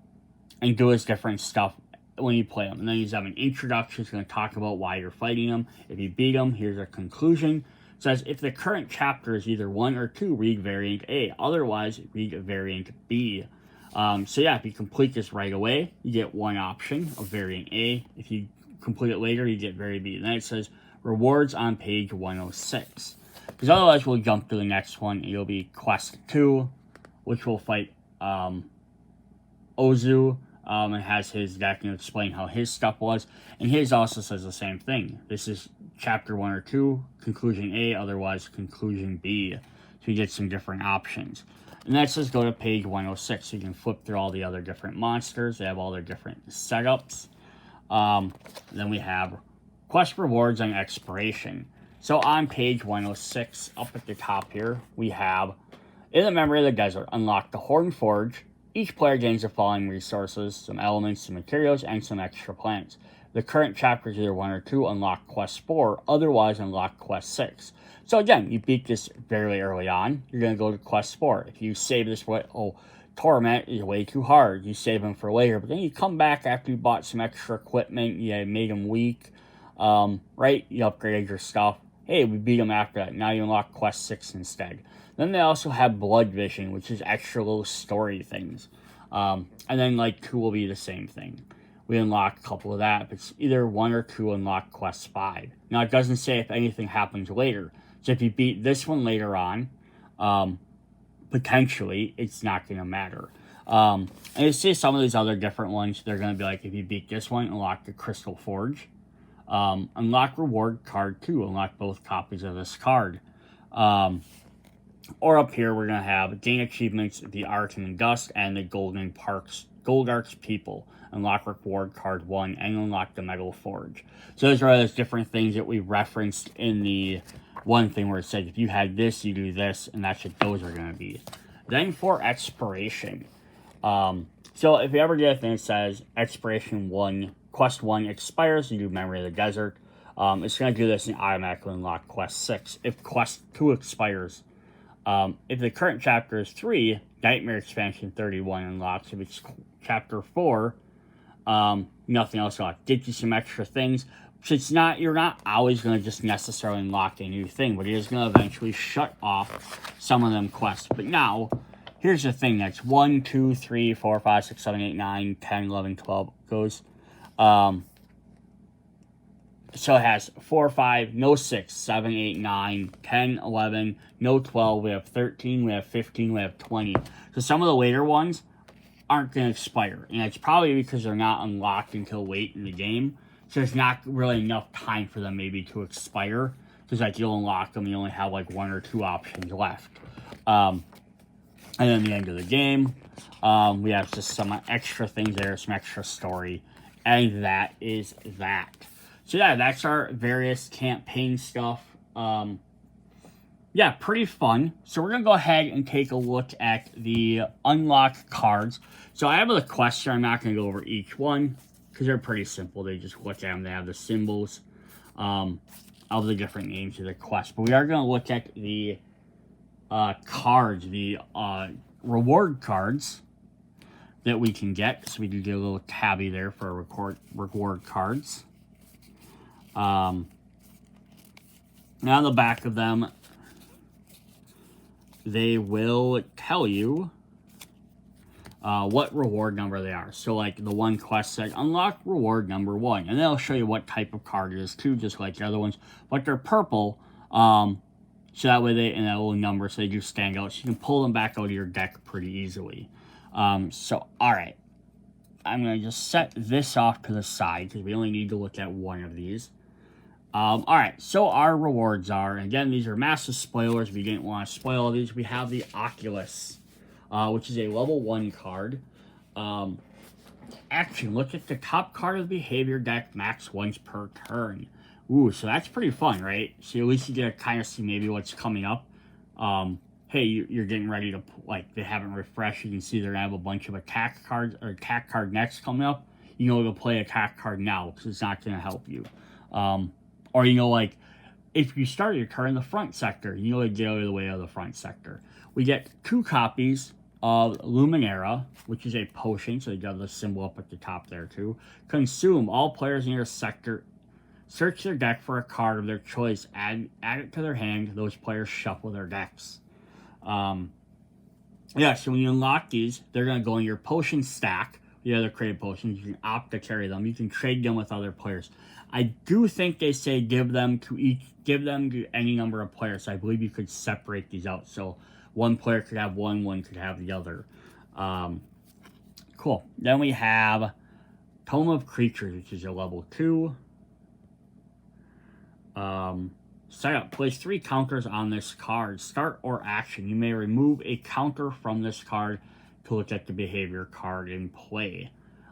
do its different stuff when you play them. And then you have an introduction. It's going to talk about why you're fighting them. If you beat them, here's a conclusion. It says, if the current chapter is either 1 or 2, read variant A. Otherwise, read variant B. So yeah, if you complete this right away, you get 1 option of variant A. If you complete it later, you get variant B. And then it says, rewards on page 106. Because otherwise, we'll jump to the next one. It'll be quest 2, which will fight Ozu. And has his deck and explain how his stuff was. And his also says the same thing. This is chapter 1 or 2, conclusion A, otherwise conclusion B. So you get some different options. And that says go to page 106. So you can flip through all the other different monsters. They have all their different setups. Then we have quest rewards and expiration. So on page 106, up at the top here, we have, in the Memory of the Desert, unlock the Horn Forge. Each player gains the following resources, some elements, some materials, and some extra plants. The current chapter is either 1 or 2, unlock quest 4, otherwise unlock quest 6. So again, you beat this very early on, you're going to go to quest 4. If you save this, Torment is way too hard, you save him for later, but then you come back after you bought some extra equipment, you made him weak, right? You upgraded your stuff. Hey, we beat him after that. Now you unlock quest 6 instead. Then they also have Blood Vision, which is extra little story things. And then, 2 will be the same thing. We unlock a couple of that. But it's either 1 or 2 unlock quest 5. Now, it doesn't say if anything happens later. So if you beat this one later on, potentially, it's not going to matter. And you see some of these other different ones. They're going to be like, if you beat this one, unlock the Crystal Forge. Unlock reward card 2. Unlock both copies of this card. Or up here, we're going to have gain achievements, the Art and Dust, and the Gold Arcs People. Unlock reward card 1, and unlock the Metal Forge. So those are those different things that we referenced in the one thing where it said, if you had this, you do this, and that's what those are going to be. Then for Expiration. So if you ever get a thing that says, Expiration 1, Quest 1 expires, you do Memory of the Desert. It's going to do this and automatically unlock Quest 6. If Quest 2 expires, if the current chapter is 3, Nightmare Expansion 31 unlocks. If it's chapter 4, nothing else unlocks. Get you some extra things. So you're not always going to just necessarily unlock a new thing, but it is going to eventually shut off some of them quests. But now, here's the thing. That's 1, 2, 3, 4, 5, 6, 7, 8, 9, 10, 11, 12 goes. So it has 4, 5, no 6, 7, 8, 9, 10, 11, no 12, we have 13, we have 15, we have 20. So some of the later ones aren't going to expire. And it's probably because they're not unlocked until late in the game. So there's not really enough time for them maybe to expire. Because you'll unlock them, you only have 1 or 2 options left. And then the end of the game, we have just some extra things there, some extra story. And that is that. So yeah, that's our various campaign stuff. Yeah, pretty fun. So we're going to go ahead and take a look at the unlocked cards. So I have a quest here. I'm not going to go over each one because they're pretty simple. They just look at them. They have the symbols of the different names of the quest. But we are going to look at the cards, the reward cards that we can get. So we can get a little tabby there for reward cards. Now on the back of them, they will tell you what reward number they are. So like the one quest said, unlock reward number 1. And then I'll show you what type of card it is too, just like the other ones. But they're purple, so that way they, and that little number, so they do stand out. So you can pull them back out of your deck pretty easily. So, alright. I'm going to just set this off to the side, because we only need to look at one of these. Alright, so our rewards are, and again, these are massive spoilers. If you didn't want to spoil these, we have the Oculus, which is a level 1 card. Action, look at the top card of the behavior deck max once per turn. Ooh, so that's pretty fun, right? So at least you get to kind of see maybe what's coming up. Hey, you're getting ready to, like, they haven't refreshed. You can see they're going to have a bunch of attack cards, or attack card next coming up. You know to play attack card now, because it's not going to help you. Or, you know, like, if you start your turn in the front sector, you know to get out of the way of the front sector. We get 2 copies of Luminera, which is a potion, so you got the symbol up at the top there, too. Consume. All players in your sector search their deck for a card of their choice, add it to their hand. Those players shuffle their decks. Yeah, so when you unlock these, they're going to go in your potion stack. The other created potions, you can opt to carry them. You can trade them with other players. I do think they say give them to any number of players. So I believe you could separate these out. So one player could have one could have the other. Cool. Then we have Tome of Creatures, which is a level 2. Setup. Place 3 counters on this card. Start or action. You may remove a counter from this card to look at the behavior card in play.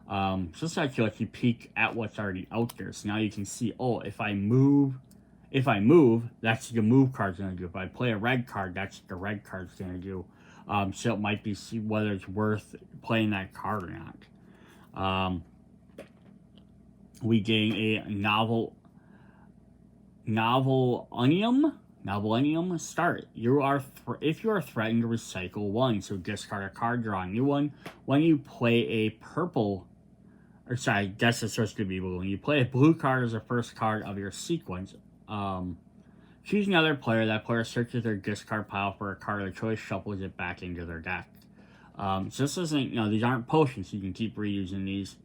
So this actually lets you peek at what's already out there. So now you can see, oh, if I move, that's the move card's going to do. If I play a red card, that's what the red card's going to do. So it might be see whether it's worth playing that card or not. We gain a Novelunium. Start. If you are threatened to recycle 1, so discard a card, draw a new one. When you play a purple, or sorry, I guess it's supposed to be blue. When you play a blue card as the first card of your sequence, choose another player. That player searches their discard pile for a card of their choice, shuffles it back into their deck. So this isn't, these aren't potions, so you can keep reusing these.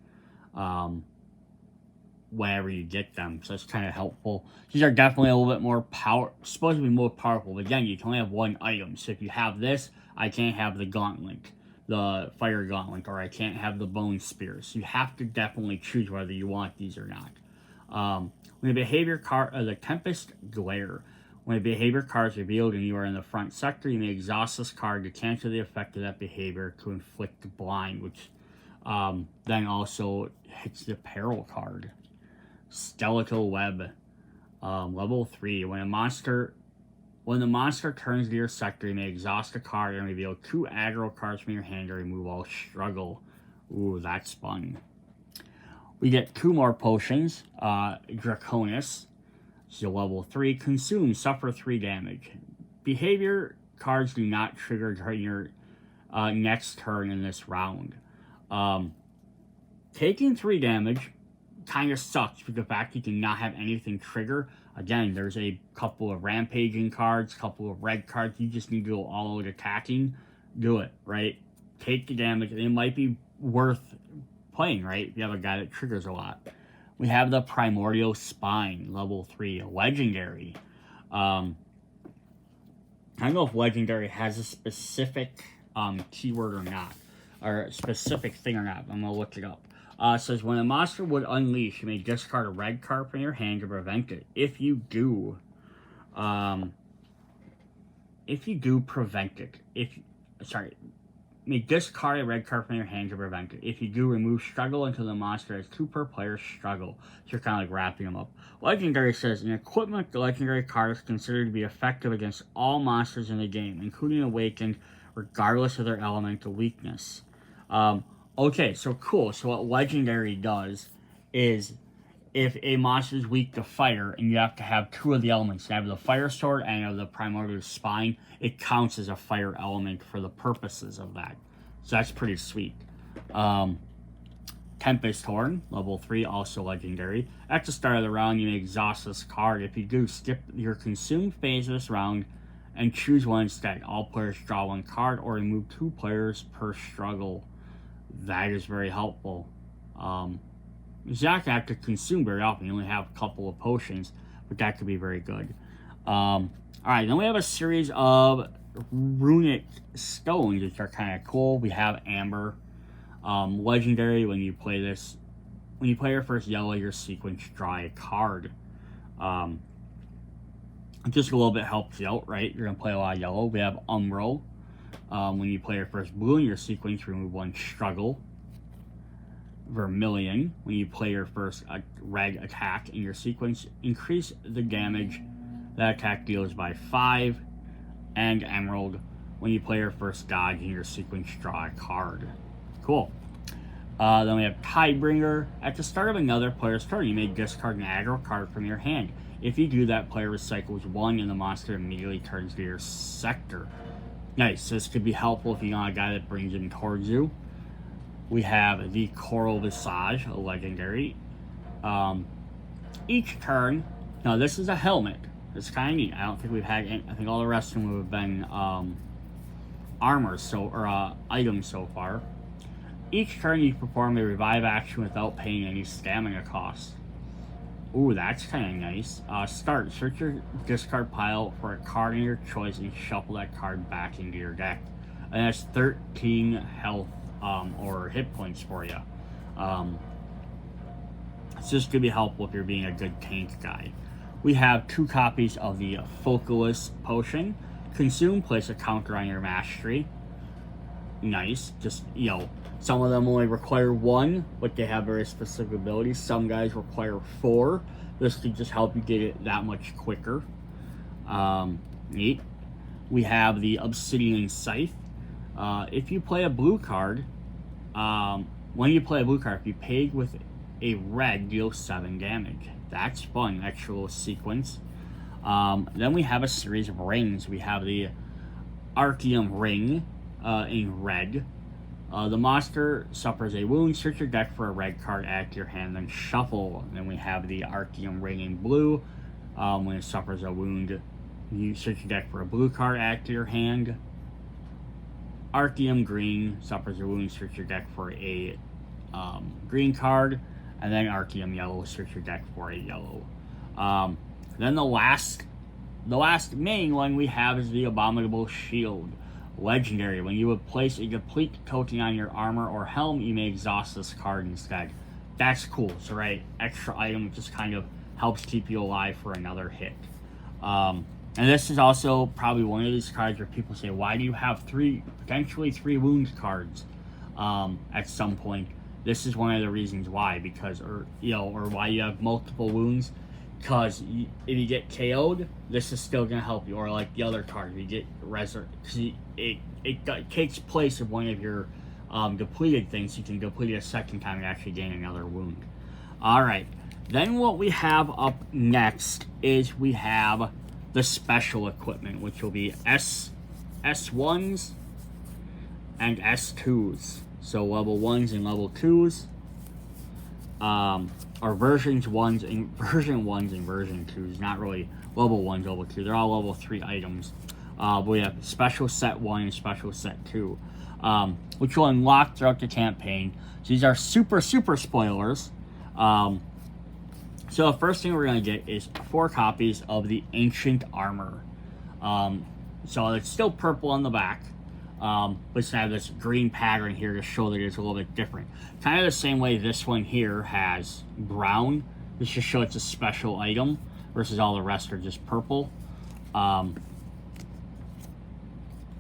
Whenever you get them, so it's kind of helpful. These are definitely a little bit more supposed to be more powerful, but again, you can only have one item. So if you have this, I can't have the gauntlet, the fire gauntlet, or I can't have the bone spear. So you have to definitely choose whether you want these or not. When a behavior card, the Tempest Glare. When a behavior card is revealed and you are in the front sector, you may exhaust this card to cancel the effect of that behavior to inflict blind, which then also hits the peril card. Skeletal Web, level 3. When the monster turns to your sector, you may exhaust a card and reveal 2 aggro cards from your hand to remove all struggle. Ooh, that's fun. We get 2 more potions. Draconis, which is a level 3. Consume, suffer 3 damage. Behavior cards do not trigger during your next turn in this round. Taking 3 damage kind of sucks with the fact you cannot have anything trigger. Again, there's a couple of rampaging cards, couple of red cards. You just need to go all out attacking. Do it, right? Take the damage. It might be worth playing, right? If you have a guy that triggers a lot. We have the Primordial Spine, level 3, legendary. I don't know if legendary has a specific keyword or not, or a specific thing or not. I'm gonna look it up. Says when a monster would unleash, you may discard a red card from your hand to prevent it. If you do, prevent it. May discard a red card from your hand to prevent it. If you do, remove struggle until the monster has 2 per player struggle. So you're kind of like wrapping them up. Legendary says in equipment, the legendary card is considered to be effective against all monsters in the game, including awakened, regardless of their elemental weakness. Okay, so cool. So what legendary does is if a monster is weak to fire and you have to have 2 of the elements, you have the fire sword and you have the primordial spine, it counts as a fire element for the purposes of that. So that's pretty sweet. Tempest Horn, level 3, also legendary. At the start of the round, you may exhaust this card. If you do, skip your consumed phase of this round and choose one instead. All players draw 1 card or remove 2 players per struggle. That is very helpful. It's not going to have to consume very often. You only have a couple of potions, but that could be very good. Alright, then we have a series of runic stones, which are kind of cool. We have Amber. Legendary, when you play this, when you play your first yellow, your sequence draw a card. Just a little bit helps you out, right? You're going to play a lot of yellow. We have Umbral. When you play your first blue in your sequence, remove one struggle. Vermilion. When you play your first red attack in your sequence, increase the damage that attack deals by 5. And Emerald. When you play your first dodge in your sequence, draw a card. Cool. Then we have Tidebringer. At the start of another player's turn, you may discard an aggro card from your hand. If you do that, player recycles 1 and the monster immediately turns to your sector. Nice. This could be helpful if you want a guy that brings him towards you. We have the Coral Visage, a legendary. Each turn, now this is a helmet. It's kind of neat. I don't think we've had any, I think all the rest of them have been armor, or items so far. Each turn you perform a revive action without paying any stamina cost. Ooh, that's kind of nice. Start. Search your discard pile for a card of your choice and shuffle that card back into your deck. And that's 13 health or hit points for you. It's just going to be helpful if you're being a good tank guy. We have 2 copies of the Focalist Potion. Consume, place a counter on your mastery. Nice. Just, you know, some of them only require 1, but they have very specific abilities. Some guys require 4. This could just help you get it that much quicker. Neat. We have the Obsidian Scythe. If you play a blue card, when you play a blue card, if you pay with a red, deal 7 damage. That's fun, actual sequence. Then we have a series of rings. We have the Arceum Ring in red. The monster suffers a wound. Search your deck for a red card, add to your hand, then shuffle. And then we have the Arceum Ring in blue. When it suffers a wound, you search your deck for a blue card, add to your hand. Arceum Green suffers a wound. Search your deck for a green card. And then Arceum Yellow, search your deck for a yellow. Then the last main one we have is the Abominable Shield. Legendary. When you would place a complete token on your armor or helm, you may exhaust this card instead. That's cool. So, right, extra item just kind of helps keep you alive for another hit. And this is also probably one of these cards where people say, why do you have potentially three wound cards at some point? This is one of the reasons why, because, or why you have multiple wounds. Because if you get KO'd, this is still going to help you. Or like the other card, you get it takes place of one of your depleted things. You can deplete it a second time and actually gain another wound. Alright, then what we have up next is we have the special equipment, which will be S1s and S2s. So level 1s and level 2s. Or version 1s and version 2s, not really level 1s, level 2. They're all level 3 items. But we have special set 1 and special set 2, which will unlock throughout the campaign. So these are super spoilers. So the first thing we're going to get is 4 copies of the Ancient Armor. So it's still purple on the back. But it's going to have this green pattern here to show that it's a little bit different. Kind of the same way this one here has brown. This just shows it's a special item versus all the rest are just purple.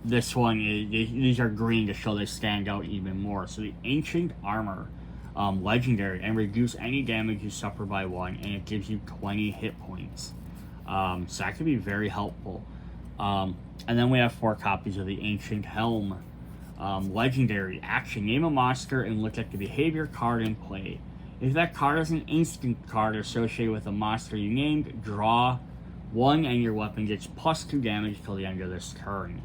This one, these are green to show they stand out even more. So the Ancient Armor, legendary, and reduce any damage you suffer by 1, and it gives you 20 hit points. So that could be very helpful. And then we have 4 copies of the Ancient Helm. Legendary. Action. Name a monster and look at the behavior card in play. If that card is an instant card associated with a monster you named, draw 1 and your weapon gets +2 damage till the end of this turn.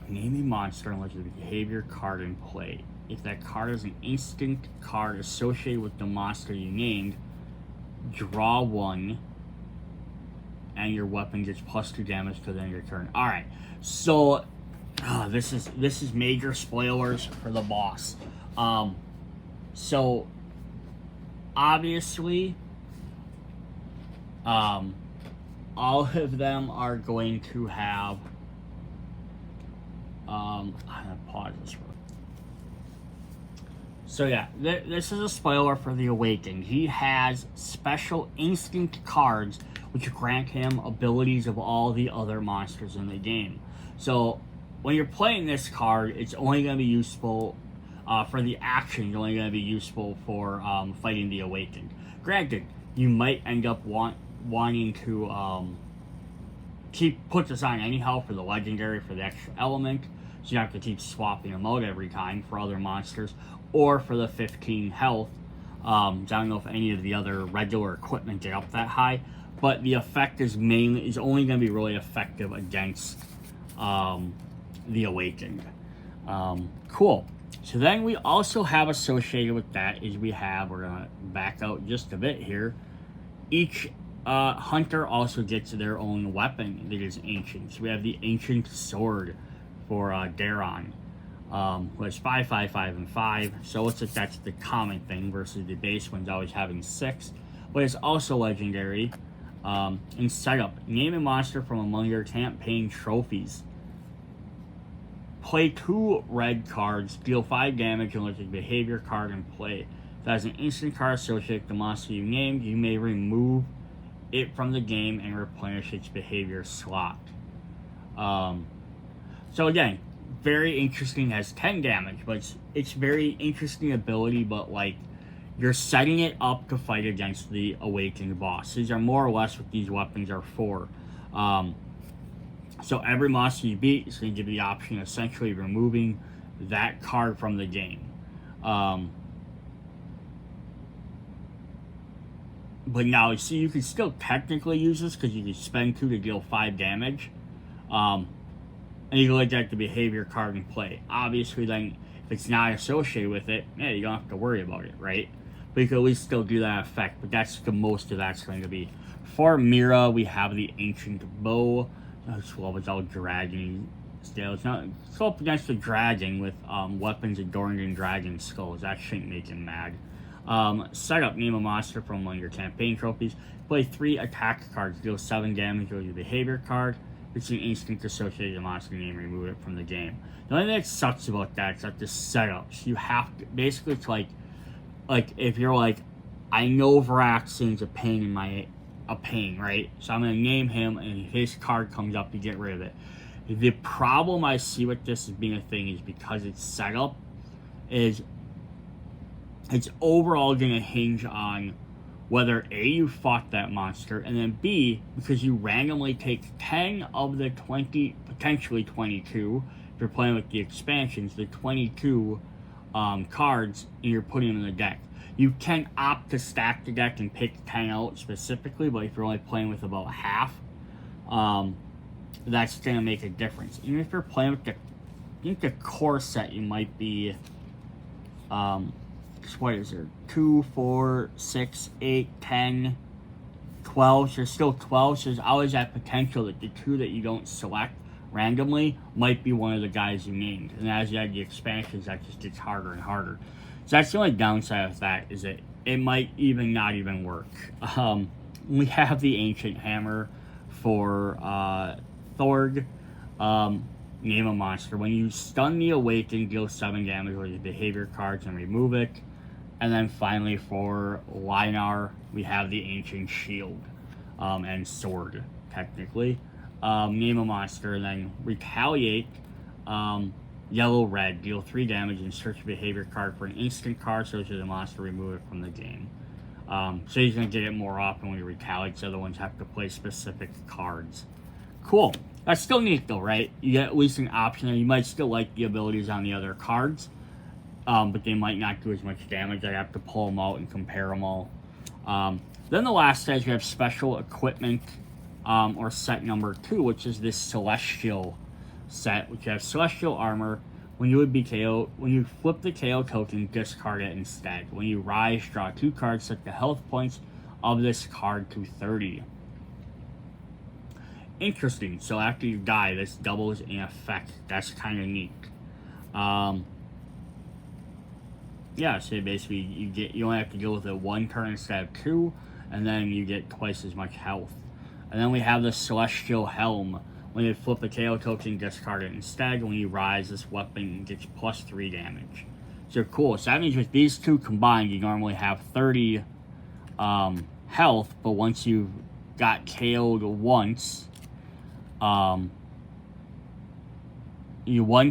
Name a monster and look at the behavior card in play. If that card is an instant card associated with the monster you named, draw 1 and your weapon gets +2 damage to the end of your turn. Alright, so this is major spoilers for the boss. So obviously, all of them are going to have. I'm gonna pause this real. So yeah, this is a spoiler for the Awakened. He has special instinct cards which grant him abilities of all the other monsters in the game. So when you're playing this card, it's only going to be useful for the action. It's only going to be useful for fighting the Awakened. Granted, you might end up wanting to put this on anyhow for the legendary, for the extra element, so you have to keep swapping them out every time for other monsters, or for the 15 health. I don't know if any of the other regular equipment get up that high, but the effect is only going to be really effective against the Awakened. Cool. So then we also have associated with that is we're going to back out just a bit here. Each hunter also gets their own weapon that is ancient. So we have the ancient sword for Daron. Was 5, 5, 5, and 5. So that's the common thing versus the base one's always having 6. But it's also legendary. In setup, name a monster from among your campaign trophies. Play 2 red cards, deal 5 damage and let the behavior card in play. If that is an instant card associated with the monster you named, you may remove it from the game and replenish its behavior slot. So again, very interesting, has 10 damage, but it's very interesting ability, but like, you're setting it up to fight against the Awakened boss. These are more or less what these weapons are for. So every monster you beat is going to give you the option of essentially removing that card from the game. But now, you see, you can still technically use this because you can spend 2 to deal 5 damage. And you can let the behavior card in play. Obviously, then, if it's not associated with it, yeah, you don't have to worry about it, right? But you can at least still do that effect, but that's the most of that's going to be. For Mira, we have the Ancient Bow. It's without dragon scale. It's up against the dragon with weapons adorned in dragon skulls. That shouldn't make him mad. Setup, name a monster from one of your campaign trophies. Play 3 attack cards, deal 7 damage with your behavior card. It's an instant associated monster name, remove it from the game. The only thing that sucks about that is that the setups, you have to, basically it's like if you're like, I know Varaxion's a pain, right? So I'm going to name him, and his card comes up to get rid of it. The problem I see with this as being a thing is because it's set up, is it's overall going to hinge on whether A, you fought that monster, and then B, because you randomly take 10 of the 20, potentially 22, if you're playing with the expansions, the 22 cards, and you're putting them in the deck. You can opt to stack the deck and pick 10 out specifically, but if you're only playing with about half, that's going to make a difference. Even if you're playing with I think the core set, you might be, what is there? 2, 4, 6, 8, 10, 12. So there's still 12. So there's always that potential that the 2 that you don't select randomly might be one of the guys you named. And as you add the expansions, that just gets harder and harder. So that's the only downside of that, is that it might not even work. We have the Ancient Hammer for Thorg. Name a monster. When you stun the Awakened, deal 7 damage with your behavior cards and remove it. And then finally for Linar, we have the Ancient Shield and Sword, technically. Name a monster, and then Retaliate. Yellow-red, deal 3 damage and search a behavior card for an instant card, so to the monster, remove it from the game. So he's going to get it more often when he retaliates. The other ones have to play specific cards. Cool. That's still neat though, right? You get at least an option, and you might still like the abilities on the other cards, but they might not do as much damage. I have to pull them out and compare them all. Then the last set, you have special equipment, or set number 2, which is this Celestial set, which has Celestial Armor. When you flip the KO token, discard it instead. When you rise, draw 2 cards, set the health points of this card to 30. interesting. So after you die, this doubles in effect. That's kind of neat. Yeah, so basically you only have to deal with it 1 turn instead of 2, and then you get twice as much health. And then we have the Celestial Helm. When you flip a KO token, discard it instead. When you rise, this weapon gets +3 damage. So cool. So that means with these two combined, you normally have 30 health, but once you've got KO'd once, one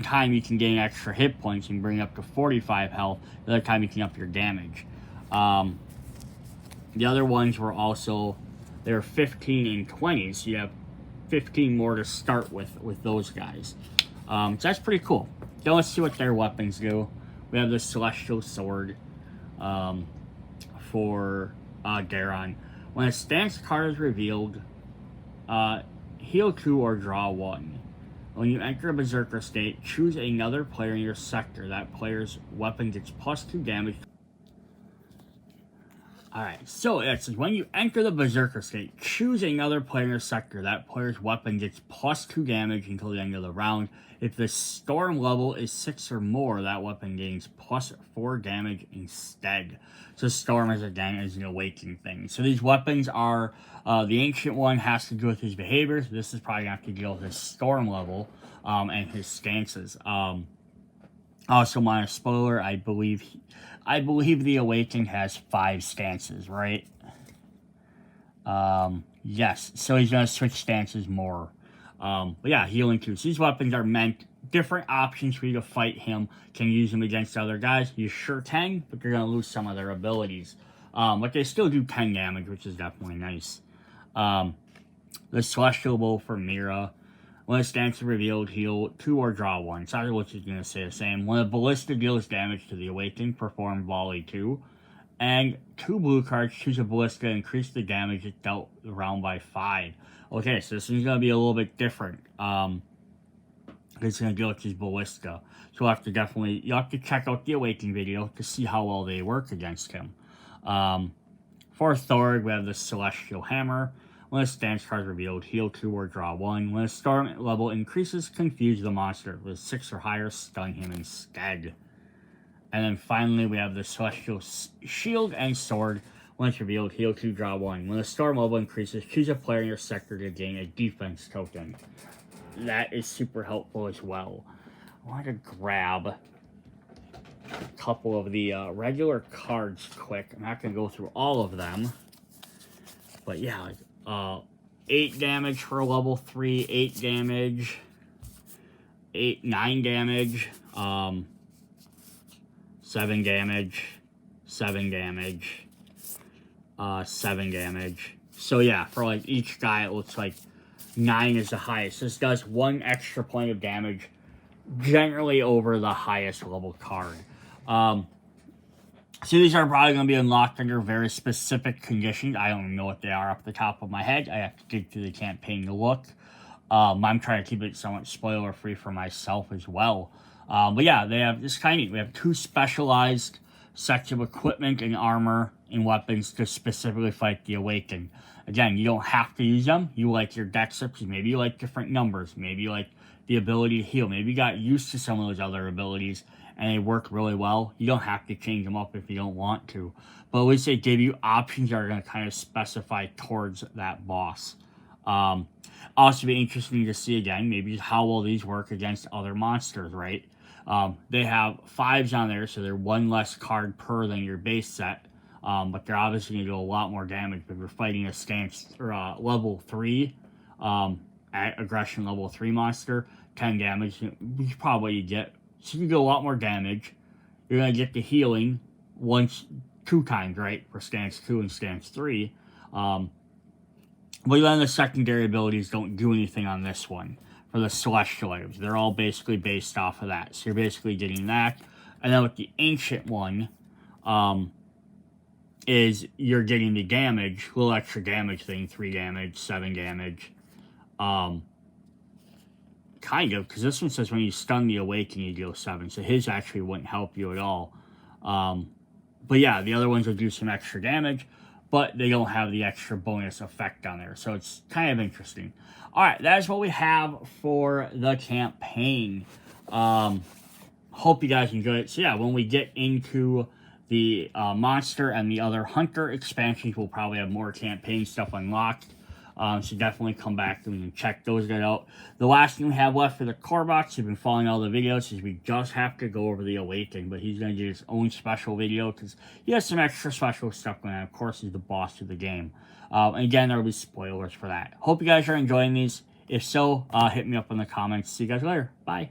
time you can gain extra hit points and bring up to 45 health. The other time you can up your damage. The other ones were also, they're 15 and 20, so you have 15 more to start with those guys. So that's pretty cool. Now let's see what their weapons do. We have the Celestial Sword for Daron. When a stance card is revealed, heal 2 or draw 1. When you enter a Berserker state, choose another player in your sector. That player's weapon gets +2 damage. Alright, so it says when you enter the Berserker state, choose another player in your sector. That player's weapon gets +2 damage until the end of the round. If the storm level is 6 or more, that weapon gains +4 damage instead. So storm is again is an awakening thing. So these weapons are, the ancient one has to do with his behaviors. This is probably going to have to deal with his storm level and his stances. Also, minor spoiler, I believe the Awakened has 5 stances, right? Yes, so he's going to switch stances more. But yeah, healing 2. So these weapons are meant, different options for you to fight him. Can you use them against other guys? You sure can, but you're going to lose some of their abilities. But they still do 10 damage, which is definitely nice. The Celestial Bow for Mira. When a stance is revealed, heal 2 or draw 1. Sorry, what you're going to say the same. When a Ballista deals damage to the Awakened, perform Volley 2. And 2 blue cards, choose a Ballista, increase the damage it dealt the round by 5. Okay, so this is going to be a little bit different. It's going to deal with his Ballista. So you'll have to check out the Awakening video to see how well they work against him. For Thorg, we have the Celestial Hammer. When a stance card is revealed, heal 2 or draw 1. When a storm level increases, confuse the monster. With 6 or higher, stun him instead. And then finally, we have the Celestial Shield and Sword. When it's revealed, heal 2, draw 1. When the storm level increases, choose a player in your sector to gain a defense token. That is super helpful as well. I want to grab a couple of the regular cards quick. I'm not going to go through all of them. But yeah, like 8 damage for a level 3, 8 damage, 9 damage, 7 damage, 7 damage, 7 damage. So yeah, for like each guy, it looks like 9 is the highest. This does 1 extra point of damage, generally over the highest level card. So these are probably going to be unlocked under very specific conditions. I don't even know what they are off the top of my head. I have to dig through the campaign to look. I'm trying to keep it somewhat spoiler-free for myself as well. But yeah, they have this kind of neat. We have 2 specialized sets of equipment and armor and weapons to specifically fight the Awakened. Again, you don't have to use them. You like your dex ups. Maybe you like different numbers. Maybe you like the ability to heal. Maybe you got used to some of those other abilities and they work really well. You don't have to change them up if you don't want to. But at least they give you options that are going to kind of specify towards that boss. Also be interesting to see again, maybe how well these work against other monsters, right? They have 5s on there, so they're 1 less card per than your base set. But they're obviously going to do a lot more damage if you're fighting a stance or level 3, aggression level 3 monster. 10 damage, which is probably what you get. So you can do a lot more damage. You're going to get the healing 2 times, right? For stance 2 and stance 3. But then the secondary abilities don't do anything on this one. For the celestial items, they're all basically based off of that. So you're basically getting that. And then with the ancient one, is you're getting the damage, little extra damage thing, 3 damage, 7 damage. Kind of, because this one says when you stun the Awakening, you deal 7. So his actually wouldn't help you at all. But yeah, the other ones will do some extra damage. but they don't have the extra bonus effect on there. So it's kind of interesting. All right, that is what we have for the campaign. Hope you guys enjoy it. So yeah, when we get into the monster and the other hunter expansions, we'll probably have more campaign stuff unlocked. So definitely come back and check those guys out. The last thing we have left for the core box, you've been following all the videos, is we just have to go over the Awakening, but he's going to do his own special video because he has some extra special stuff going on. Of course, he's the boss of the game. And again, there will be spoilers for that. Hope you guys are enjoying these. If so, hit me up in the comments. See you guys later. Bye.